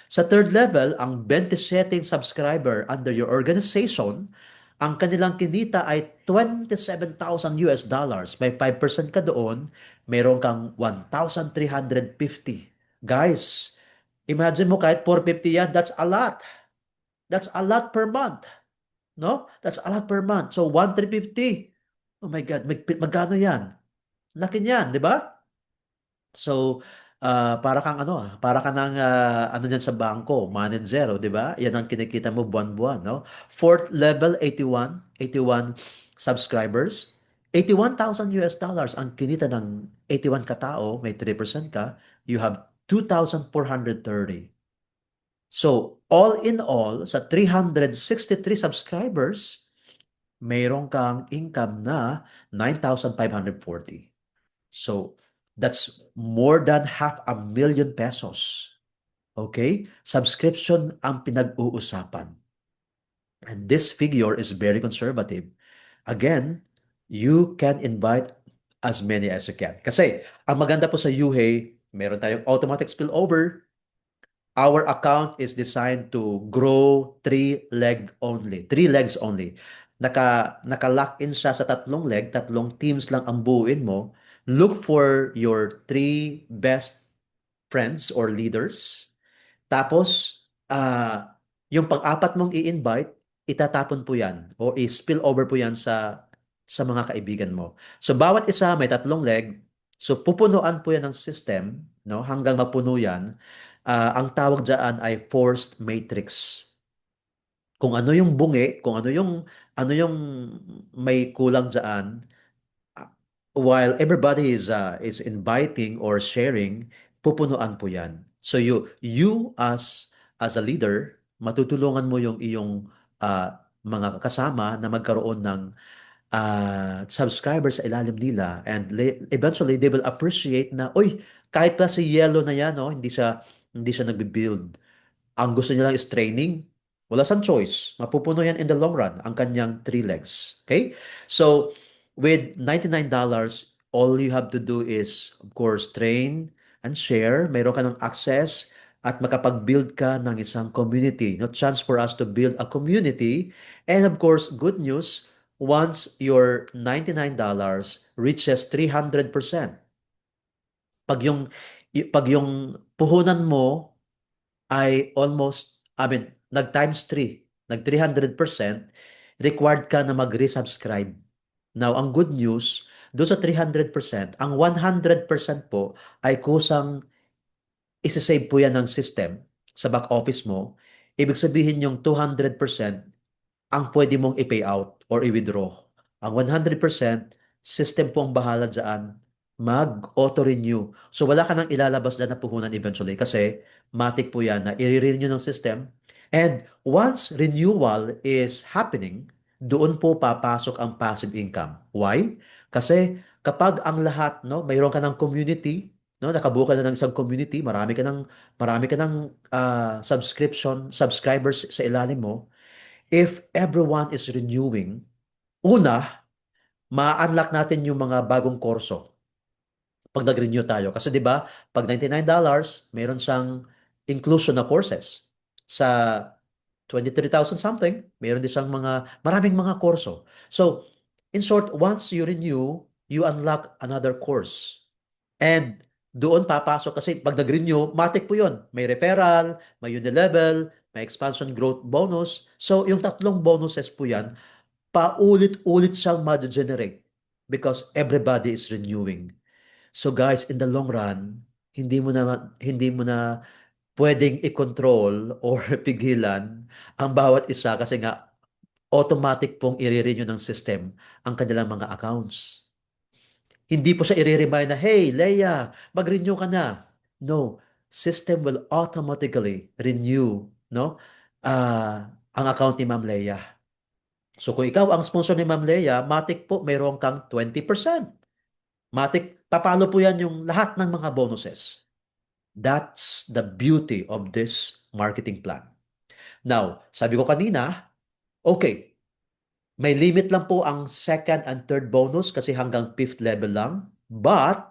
Sa third level, ang 27 subscriber under your organization, ang kanilang kinita ay 27,000 US dollars. May 5% ka doon, meron kang 1,350. Guys, imagine mo kahit 450 yan, that's a lot. That's a lot per month. No? That's a lot per month. So, 1,350. Oh my God, magkano yan? Laki niyan, di ba? So, para kang ano, para ka ng ano diyan sa bangko, manager, oh, 'di ba? Yan ang kinikita mo buwan-buwan, no? Fourth level, 81 subscribers. $81,000 US dollars ang kinita ng 81 katao, may 3% ka, you have 2,430. So, all in all, sa 363 subscribers, mayroon kang income na 9,540. So, that's more than $500,000 pesos. Okay? Subscription ang pinag-uusapan. And this figure is very conservative. Again, you can invite as many as you can. Kasi, ang maganda po sa UHEY, meron tayong automatic spillover. Our account is designed to grow three legs only. Naka-lock in siya sa tatlong teams lang ang buuin mo. Look for your three best friends or leaders. Tapos, yung pang-apat mong i-invite, itatapon po yan o i-spill over po yan sa mga kaibigan mo. So, bawat isa may 3 leg. So, pupunuan po yan ng system, no? Hanggang mapuno yan. Ang tawag dyan ay forced matrix. Kung ano yung bungi, kung ano yung may kulang dyan, while everybody is inviting or sharing, pupunuan po 'yan. So you as a leader, matutulungan mo yung iyong mga kasama na magkaroon ng subscribers sa ilalim nila, and eventually they will appreciate na, uy, kahit pa si Yellow na yan, no, hindi siya nagbi-build. Ang gusto niya lang is training. Wala siyang choice. Mapupuno yan in the long run, ang kanyang 3 legs. Okay? So, with $99, all you have to do is, of course, train and share. Meron ka ng access at makapag-build ka ng isang community. No chance for us to build a community. And of course, good news, once your $99 reaches 300%, Pag yung puhunan mo ay almost, nag times 3, nag 300%, required ka na mag-resubscribe. Now, ang good news, doon sa 300%, ang 100% po ay kusang isa-save po yan ng system sa back office mo. Ibig sabihin yung 200% ang pwede mong i-pay out or i-withdraw. Ang 100%, system po ang bahala dyan mag-auto-renew. So wala ka nang ilalabas dyan na puhunan eventually kasi matik po yan na i-renew ng system. And once renewal is happening, doon po papasok ang passive income. Why? Kasi kapag ang lahat, no, mayroon ka ng community, no, nakabuo ka na ng isang community, marami ka ng subscribers sa ilalim mo. If everyone is renewing, una, ma-unlock natin yung mga bagong kurso pag nag-renew tayo. Kasi 'di ba, pag $99, meron siyang inclusion na courses. Sa 23,000 something, meron din siyang maraming mga kurso. So, in short, once you renew, you unlock another course. And doon papasok kasi pag nag-renew, matik po yun. May referral, may unilevel, may expansion growth bonus. So, yung tatlong bonuses po yan, paulit-ulit siyang ma-generate because everybody is renewing. So guys, in the long run, hindi mo na pwedeng i-control or pigilan ang bawat isa kasi nga automatic pong i-renew ng system ang kanilang mga accounts. Hindi po siya i-remind na, "Hey, Leia, mag-renew ka na." No, system will automatically renew, no? Ang account ni Ma'am Leia. So kung ikaw ang sponsor ni Ma'am Leia, matik po mayroon kang 20%. Matik, papalo po yan yung lahat ng mga bonuses. That's the beauty of this marketing plan. Now, sabi ko kanina, okay, may limit lang po ang second and third bonus kasi hanggang fifth level lang. But,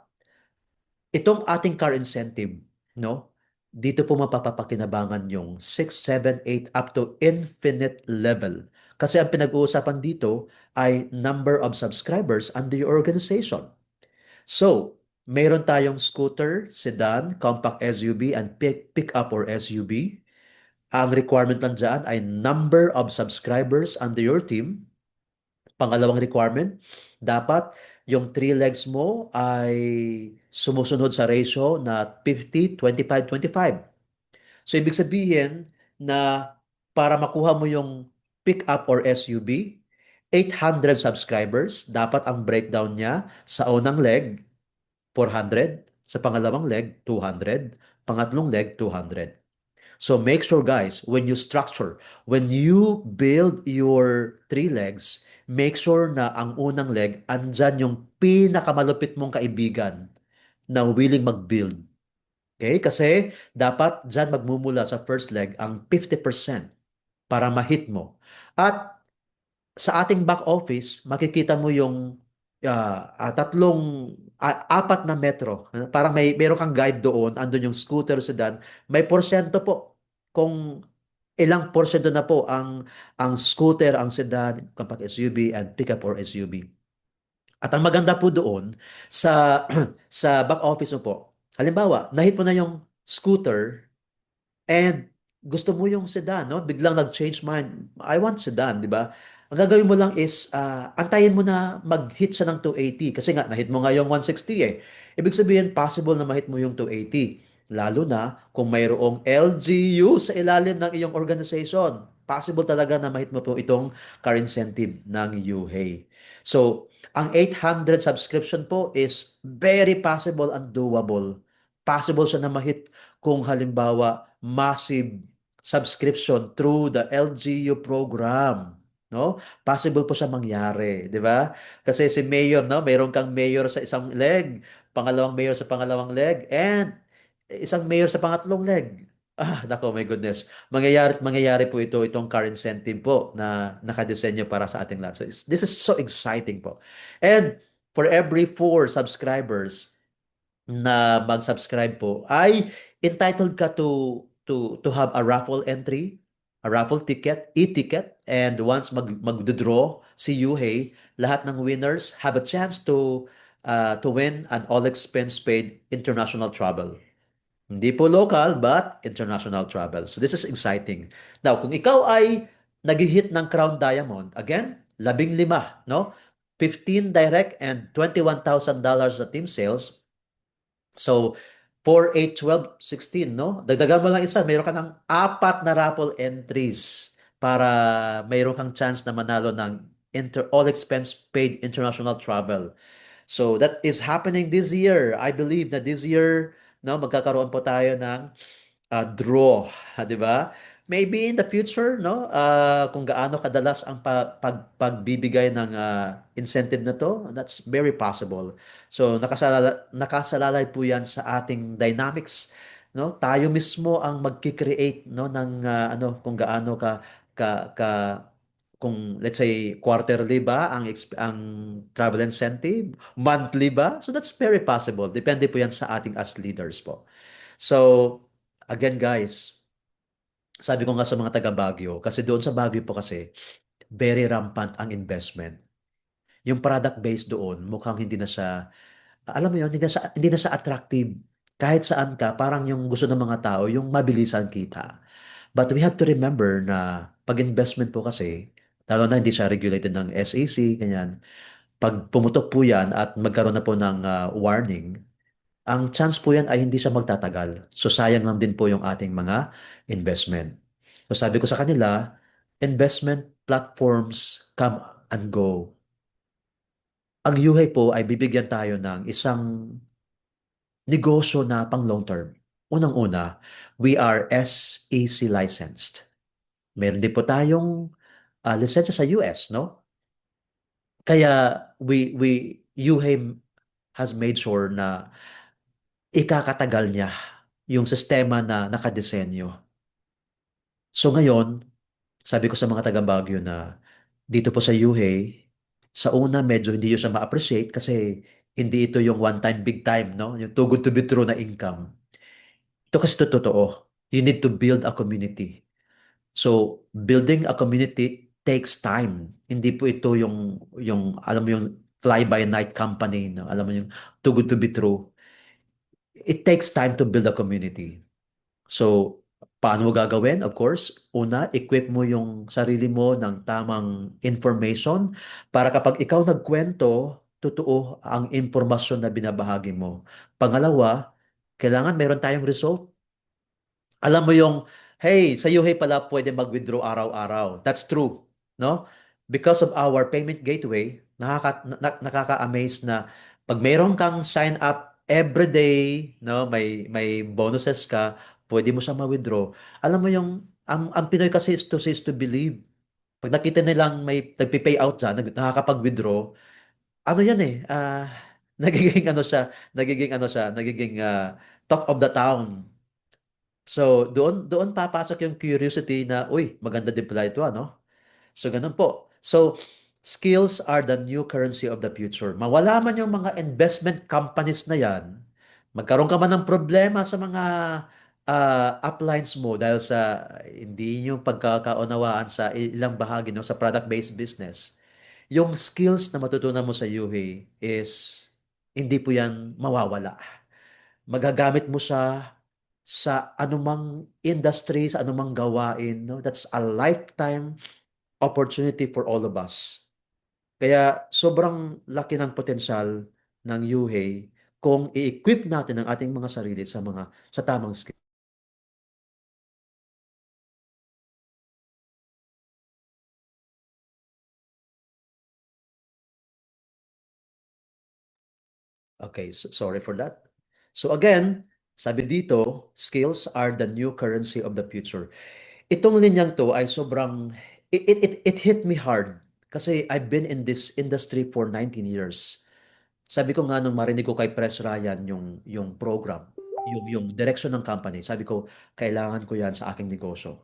itong ating car incentive, no? Dito po mapapakinabangan yung 6, 7, 8 up to infinite level. Kasi ang pinag-uusapan dito ay number of subscribers under your organization. So, meron tayong scooter, sedan, compact SUV, and pick-up or SUV. Ang requirement lang dyan ay number of subscribers under your team. Pangalawang requirement, dapat yung three legs mo ay sumusunod sa ratio na 50, 25, 25. So, ibig sabihin na para makuha mo yung pick-up or SUV, 800 subscribers, dapat ang breakdown niya sa unang leg, 400, sa pangalawang leg, 200, pangatlong leg, 200. So make sure guys, when you build your three legs, make sure na ang unang leg, andyan yung pinakamalupit mong kaibigan na willing mag-build. Okay? Kasi dapat dyan magmumula sa first leg ang 50% para ma-hit mo. At sa ating back office, makikita mo yung apat na metro. Parang meron kang guide doon, andun yung scooter, sedan. May porsyento po kung ilang porsyento na po ang scooter, ang sedan, compact SUV, and pickup or SUV. At ang maganda po doon sa sa back office mo po, halimbawa, nahit mo na yung scooter, and gusto mo yung sedan, no? Biglang nag-change mind. I want sedan, di ba? Ang gagawin mo lang is, antayin mo na mag-hit siya ng 280. Kasi nga, na-hit mo nga yung 160 eh. Ibig sabihin, possible na ma-hit mo yung 280. Lalo na kung mayroong LGU sa ilalim ng iyong organization. Possible talaga na ma-hit mo po itong car incentive ng UHEY. So, ang 800 subscription po is very possible and doable. Possible siya na ma-hit kung halimbawa massive subscription through the LGU program, no? Possible po siya mangyari, di ba? Kasi si mayor, no, mayroon kang mayor sa isang leg, pangalawang mayor sa pangalawang leg, and isang mayor sa pangatlong leg. Nako, my goodness. Mangyayari po itong car incentive po na nakadesenyo para sa ating lahat. So, this is so exciting po. And for every 4 subscribers na mag-subscribe po ay entitled ka to have a raffle entry, a raffle ticket, e-ticket, and once mag-draw si Yuhei, lahat ng winners have a chance to to win an all-expense paid international travel. Hindi po local, but international travel. So this is exciting. Now, kung ikaw ay nag-hit ng Crown Diamond, again, 15, no? 15 direct and $21,000 na team sales. So, 4, 8, 12, 16, no? Dagdagan mo lang isa, mayroon ka ng apat na raffle entries para mayroon kang chance na manalo ng all expense paid international travel. So that is happening this year. I believe na this year, no, magkakaroon po tayo ng draw, di ba? Maybe in the future, no, kung gaano kadalas ang pagbibigay ng incentive na to, that's very possible. So nakasalalay po 'yan sa ating dynamics, no? Tayo mismo ang magki-create, no, ng kung gaano ka kung let's say quarterly ba ang travel incentive, monthly ba? So that's very possible. Depende po 'yan sa ating as leaders po. So again guys, sabi ko nga sa mga taga Baguio, kasi doon sa Baguio po kasi, very rampant ang investment. Yung product base doon, mukhang hindi na siya, alam mo yun, hindi na siya attractive. Kahit saan ka, parang yung gusto ng mga tao, yung mabilisan kita. But we have to remember na pag-investment po kasi, lalo na hindi siya regulated ng SEC, ganyan. Pag pumutok po yan at magkaroon na po ng warning, ang chance po yan ay hindi siya magtatagal. So sayang lang din po yung ating mga investment. So sabi ko sa kanila, investment platforms come and go. Ang UHEY po ay bibigyan tayo ng isang negosyo na pang long term. Unang-una, we are SEC licensed. Meron din po tayong lisensya sa US, no? Kaya UHEY has made sure na ikakatagal niya yung sistema na nakadesenyo. So ngayon, sabi ko sa mga taga Baguio na dito po sa UHEY, sa una medyo hindi nyo siya ma-appreciate kasi hindi ito yung one time, big time, no? Yung too good to be true na income. Ito kasi ito totoo. You need to build a community. So, building a community takes time. Hindi po ito yung alam mo yung fly-by-night company, no? Alam mo yung too good to be true. It takes time to build a community. So, paano mo gagawin? Of course, una, equip mo yung sarili mo ng tamang information para kapag ikaw nagkwento, totoo ang impormasyon na binabahagi mo. Pangalawa, kailangan meron tayong result. Alam mo yung, hey, sa UHEY pala pwede mag-withdraw araw-araw. That's true, no? Because of our payment gateway, nakaka-amaze na pag mayroon kang sign up every day, no, may bonuses ka, pwede mo siyang ma-withdraw. Alam mo yung, ang Pinoy kasi is to believe. Pag nakita nilang may nagpi-pay out siya, nakakapag-withdraw, ano yan eh, nagiging nagiging talk of the town. So, doon papasok yung curiosity na, uy, maganda din pala ito, ano? So, ganun po. So, skills are the new currency of the future. Mawala man yung mga investment companies na yan, magkaroon ka man ng problema sa mga uplines mo dahil sa hindi yung pagkakaunawaan sa ilang bahagi no, sa product-based business, yung skills na matutunan mo sa UHE is hindi po yan mawawala. Magagamit mo siya sa anumang industry, sa anumang gawain, no? That's a lifetime opportunity for all of us. Kaya sobrang laki ng potensyal ng UHEY kung i-equip natin ang ating mga sarili sa tamang skill. Okay, so sorry for that. So again, sabi dito, skills are the new currency of the future. Itong linyang to ay sobrang it hit me hard kasi I've been in this industry for 19 years. Sabi ko nga nung marinig ko kay Press Ryan yung program, yung direction ng company, sabi ko kailangan ko 'yan sa aking negosyo.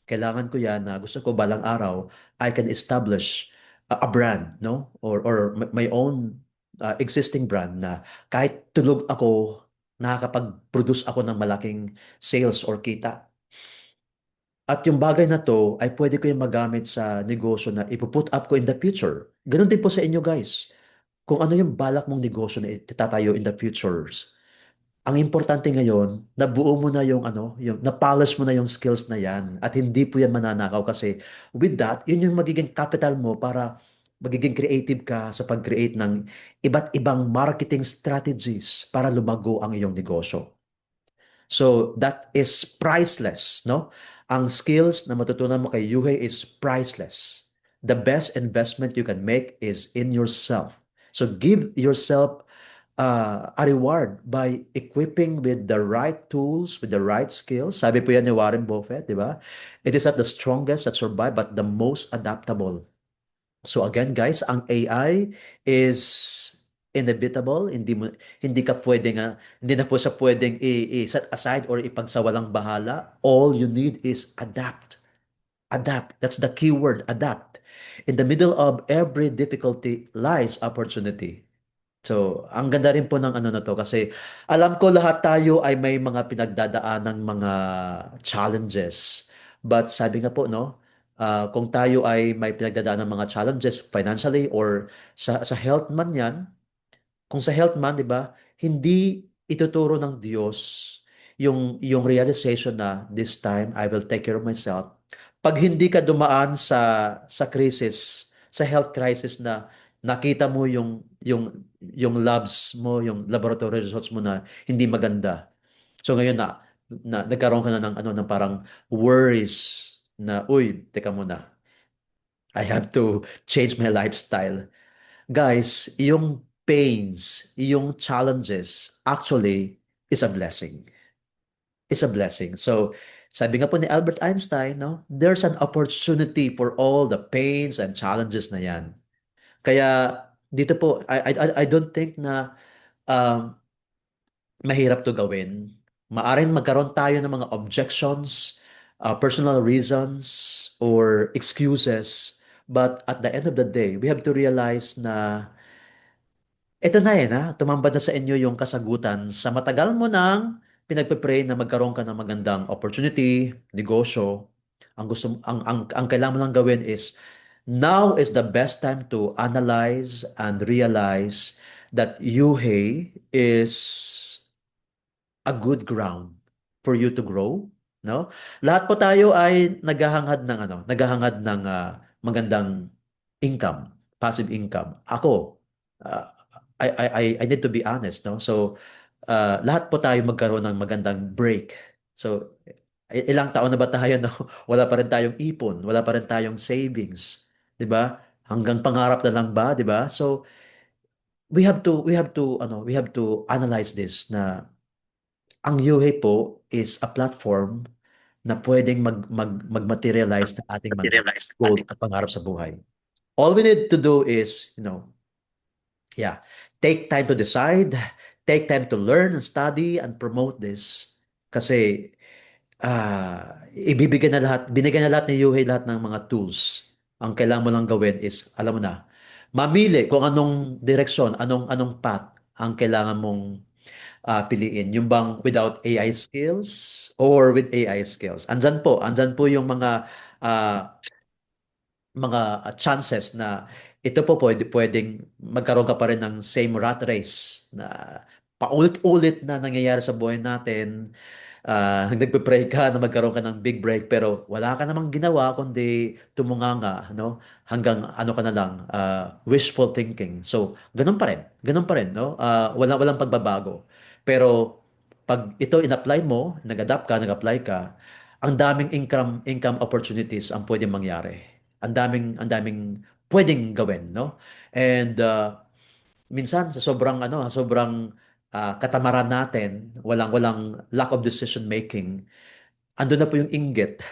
Kailangan ko 'yan na gusto ko balang araw I can establish a brand, no? Or my own existing brand na kahit tulog ako, nakakapag-produce ako ng malaking sales or kita. At yung bagay na to ay pwede ko yung magamit sa negosyo na ipuput up ko in the future. Ganun din po sa inyo guys. kung ano yung balak mong negosyo na itatayo in the futures. Ang importante ngayon, nabuo mo na yung ano, yung na-polish mo na yung skills na yan at hindi po yan mananakaw kasi with that, yun yung magiging capital mo para magiging creative ka sa pag-create ng iba't ibang marketing strategies para lumago ang iyong negosyo. So that is priceless, no? Ang skills na matutunan mo kay Yuhei is priceless. The best investment you can make is in yourself. So give yourself a reward by equipping with the right tools, with the right skills. Sabi po yan ni Warren Buffett, di ba? It is not the strongest that survive, but the most adaptable. So again, guys, ang AI is inevitable. Hindi ka pwedeng hindi na po siya pwedeng i-set aside or ipagsawalang bahala. All you need is adapt. Adapt. That's the key word, adapt. In the middle of every difficulty lies opportunity. So, ang ganda rin po ng ano na to kasi alam ko lahat tayo ay may mga pinagdadaan ng mga challenges. But sabi nga po, no, kung tayo ay may pinagdadaan ng mga challenges financially or sa health man yan, kung sa health man, di ba, hindi ituturo ng Diyos yung realization na this time I will take care of myself. Pag hindi ka dumaan sa crisis, sa health crisis na nakita mo yung labs mo, yung laboratory results mo na hindi maganda. So ngayon na nagkaroon ka na ng ano ng parang worries na uy, teka muna. I have to change my lifestyle. Guys, yung pains, yung challenges, actually, is a blessing. It's a blessing. So, sabi nga po ni Albert Einstein, no, there's an opportunity for all the pains and challenges na yan. Kaya, dito po, I don't think na um, mahirap to gawin. Maaring magkaroon tayo ng mga objections, personal reasons, or excuses. But at the end of the day, we have to realize na ito na eh, tumambad na sa inyo yung kasagutan sa matagal mo nang pinagpe-pray na magkaroon ka ng magandang opportunity, negosyo. Ang kailangan mo lang gawin is now is the best time to analyze and realize that Yuhei is a good ground for you to grow, no? Lahat po tayo ay naghahangad ng magandang income, passive income. Ako, uh, I need to be honest, no? So, lahat po tayo magkaroon ng magandang break. So, ilang taon na ba tayo, no? Wala pa rin tayong ipon, wala pa rin tayong savings, 'di ba? Hanggang pangarap na lang ba, 'di ba? So, we have to analyze this na ang UHey po is a platform na pwedeng mag-materialize ng ating mga Materialize goals natin. at pangarap sa buhay. All we need to do is, yeah, take time to decide, take time to learn and study and promote this. Kasi binigyan na lahat ni Yuhei lahat ng mga tools. Ang kailangan mo lang gawin is, alam mo na, mamili kung anong direksyon, anong path ang kailangan mong piliin. Yung bang without AI skills or with AI skills. Andyan po yung ah, mga chances na ito po pwedeng magkaroon ka pa rin ng same rat race na paulit-ulit na nangyayari sa buhay natin. Nagpe-pray ka na magkaroon ka ng big break pero wala ka namang ginawa kundi tumunganga, no? Hanggang ano ka na lang, wishful thinking. So, ganun pa rin, no? Walang pagbabago. Pero pag ito in-apply mo, nag-adapt ka, nag-apply ka, ang daming income opportunities ang pwedeng mangyari. Ang daming pwedeng gawin, no? And minsan sa sobrang katamaran natin, walang lack of decision making, andun na po yung inggit.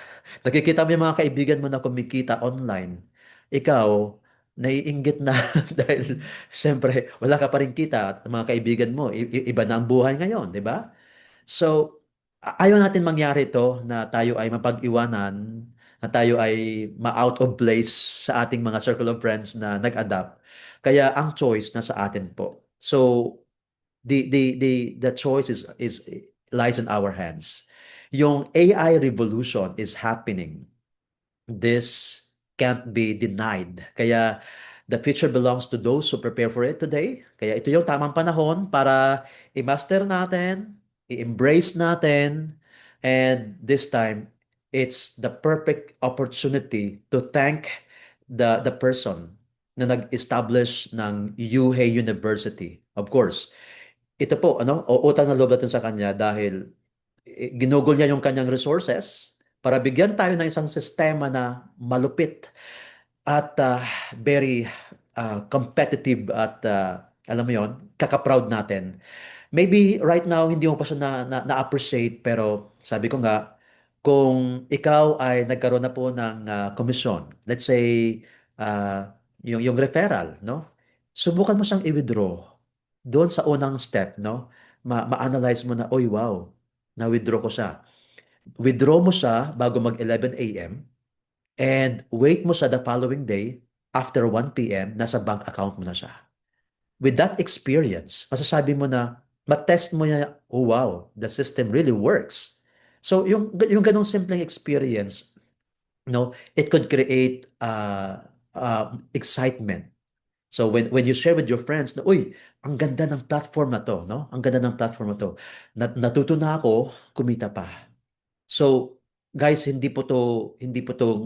Nakikita mo yung mga kaibigan mo na kumikita online. Ikaw, naiinggit na dahil siyempre wala ka pa rin kita at mga kaibigan mo, iba na ang buhay ngayon, di ba? So, ayaw natin mangyari ito na tayo ay mapag-iwanan, na tayo ay ma-out of place sa ating mga circle of friends na nag-adapt. Kaya ang choice na sa atin po. So, the choice is lies in our hands. Yung AI revolution is happening. This can't be denied. Kaya The future belongs to those who prepare for it today. Kaya ito yung tamang panahon para i-master natin, i-embrace natin, and this time, it's the perfect opportunity to thank the person na nag-establish ng UHey University. Of course, ito po, utang na loob natin sa kanya dahil ginugol niya yung kanyang resources para bigyan tayo ng isang sistema na malupit at very competitive at alam mo yon, kaka-proud natin. Maybe right now hindi mo pa siya na-appreciate pero sabi ko nga kung ikaw ay nagkaroon na po ng komisyon, let's say yung referral, no? Subukan mo siyang i-withdraw doon sa unang step, no? Ma-analyze mo na, oy wow, na-withdraw ko siya. Withdraw mo siya bago mag 11 a.m. and wait mo siya the following day after 1 p.m. nasa bank account mo na siya. With that experience, masasabi mo na matest mo niya, oh wow, the system really works. So yung ganong simpleng experience, it could create excitement. So when you share with your friends na, uy, ang ganda ng platform na to, no? Ang ganda ng platform na to. Natuto na ako, kumita pa. So, guys, hindi po to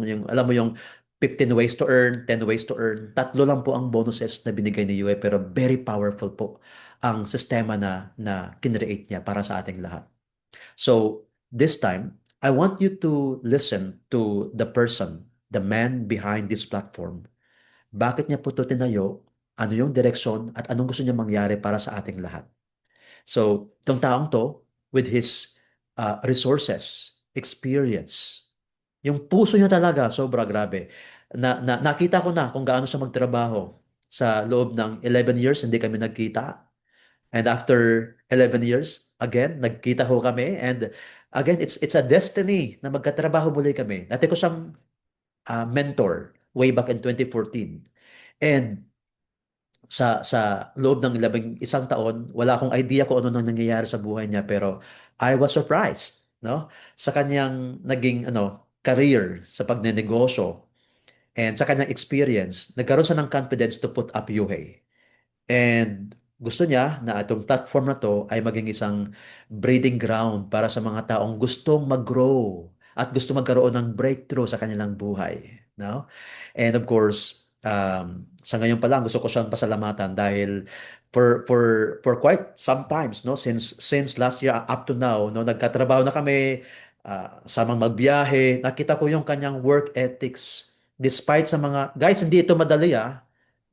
yung alam mo yung 15 ways to earn, 10 ways to earn. Tatlo lang po ang bonuses na binigay ni UA pero very powerful po ang sistema na kinreate niya para sa ating lahat. So, this time, I want you to listen to the person, the man behind this platform. Bakit niya po ito tinayo? Ano yung direksyon at anong gusto niya mangyari para sa ating lahat? So, itong taong to, with his resources, experience, yung puso niya talaga, sobra grabe. Nakita ko na kung gaano siya magtrabaho. Sa loob ng 11 years, hindi kami nagkita. And after 11 years, again, nagkita ho kami. And again, it's a destiny na magkatrabaho muli kami. Dati ko siyang mentor way back in 2014. And sa loob ng 11 taon, wala akong idea kung ano nang nangyayari sa buhay niya pero I was surprised, no? Sa kanyang naging career sa pagnenegosyo and sa kanyang experience, nagkaroon siya ng confidence to put up Yuhei. And gusto niya na itong platform na to ay maging isang breeding ground para sa mga taong gustong mag-grow at gusto magkaroon ng breakthrough sa kanilang buhay. No? And of course, sa ngayon pa lang gusto ko siyang pasalamatan dahil for quite sometimes no since last year up to now no nagkatrabaho na kami samang magbiyahe nakita ko yung kanyang work ethics despite sa mga guys hindi ito madali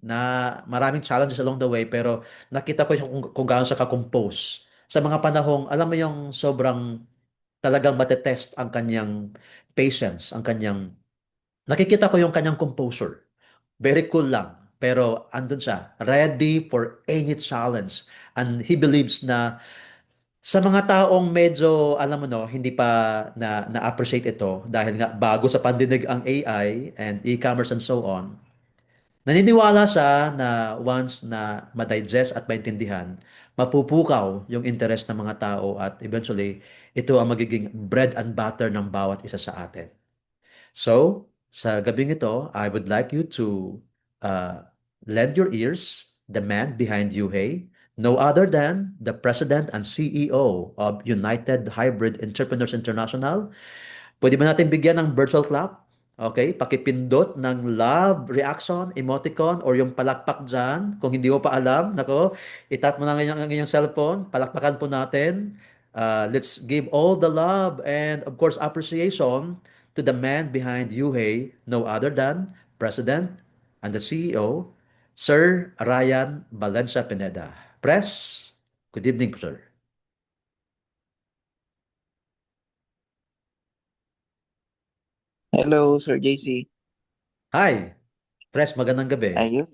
na maraming challenges along the way pero nakita ko kung gaano siya ka-compose. Sa mga panahong, alam mo yung sobrang talagang matetest ang kanyang patience, ang kanyang, nakikita ko yung kanyang composure. Very cool lang. Pero andun siya, ready for any challenge. And he believes na sa mga taong medyo, alam mo no, hindi pa na-appreciate ito dahil nga bago sa pandinig ang AI and e-commerce and so on, naniniwala siya na once na ma-digest at maintindihan, mapupukaw yung interest ng mga tao at eventually, ito ang magiging bread and butter ng bawat isa sa atin. So, sa gabing ito, I would like you to uh, lend your ears, the man behind Yuhei, no other than the President and CEO of United Hybrid Entrepreneurs International. Pwede ba natin bigyan ng virtual clap? Okay, pakipindot ng love, reaction, emoticon, or yung palakpak dyan. Kung hindi mo pa alam, nako, itap mo na ang inyong cellphone, palakpakan po natin. Let's give all the love and of course appreciation to the man behind Yuhei, no other than President and the CEO, Sir Ryan Valencia Pineda. Press, good evening, sir. Hello, Sir JC. Hi, Press, magandang gabi. Ayun,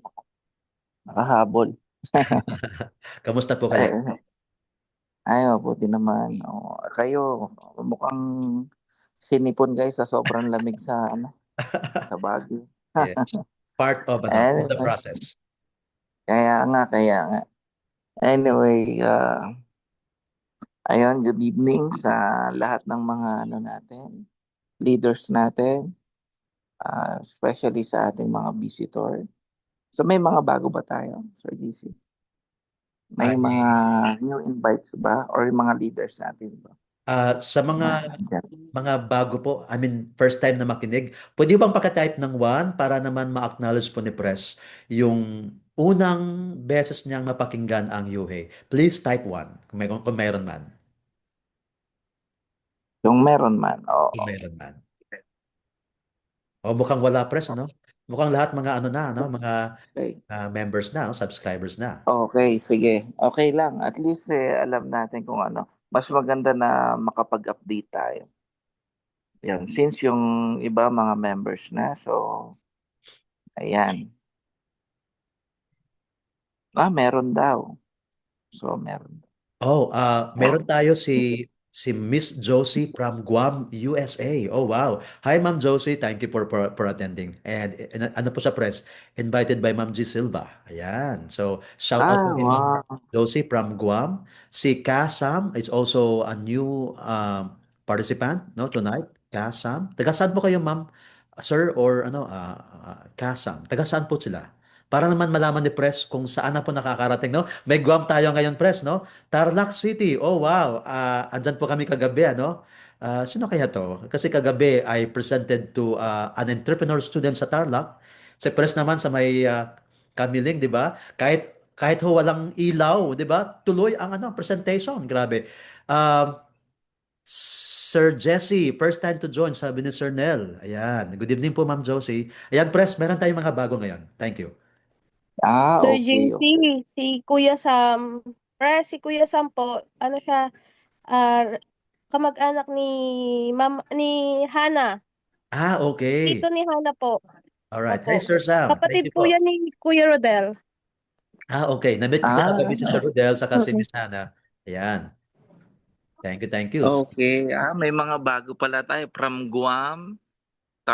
nakahabol. Kamusta po kayo? Ay, mabuti naman. Kayo, mukhang sinipon guys sa sobrang lamig sa Baguio. Yes. Part of the Anyway, process. kaya nga. Anyway, ayun, good evening sa lahat ng mga natin, leaders natin, especially sa ating mga visitor. So may mga bago ba tayo, Sir GC? May mga Ay, new invites ba or yung mga leaders natin ba sa mga na andyan? bago po, I mean, first time na makinig, pwede bang paka-type ng one para naman ma-acknowledge po ni Press yung unang beses niyang mapakinggan ang Yuhe. Please type one kung mayroon man. Yung meron man, Kung oo. mayroon man. O mukhang wala, Press, ano? Mukhang lahat mga ano na, ano, mga Okay. members na, subscribers na. Okay, sige. Okay lang. At least alam natin kung ano. Mas maganda na makapag-update tayo. Yan. Since yung iba mga members na, so ayan. Meron daw. So meron. Oh, meron tayo si Miss Josie from Guam, USA. Oh, wow. Hi, Ma'am Josie. Thank you for attending. And ano po sa press? Invited by Ma'am G Silva. Ayan. So, shout out to Ma'am Wow. Josie from Guam. Si Kasam is also a new participant, no, tonight. Kasam. Taga saan po kayo, Ma'am? Sir or ano, Kasam. Taga saan po sila? Para naman malaman ni Press kung saan na po nakakarating, no? May Guam tayo ngayon, Press, no? Tarlac City. Oh, wow. Andyan po kami kagabi, ano? Sino kaya to? Kasi kagabi I presented to an entrepreneur student sa Tarlac. Si Press naman sa may Kamiling, di ba? Kahit ho walang ilaw, di ba? Tuloy ang ano, presentation. Grabe. Um, Sir Jesse, first time to join, sabi ni Sir Nel. Ayan. Good evening po, Ma'am Josie. Ayan, Press, meron tayong mga bago ngayon. Thank you. Sir Okay. JC, si Kuya Sam, si Kuya Sam po, ano siya, ah, kamag-anak ni Hana. Okay. Tito ni Hana po. All right. Hi, Opo. Sir Sam. Thank Kapatid you po po. yan ni Kuya Rodel. Okay. Na-meet ko po kagabi si Sir Ah, Rodel saka si Mm-mm. Miss Hannah. Ayan. Thank you, thank you. okay. May mga bago pala tayo from Guam.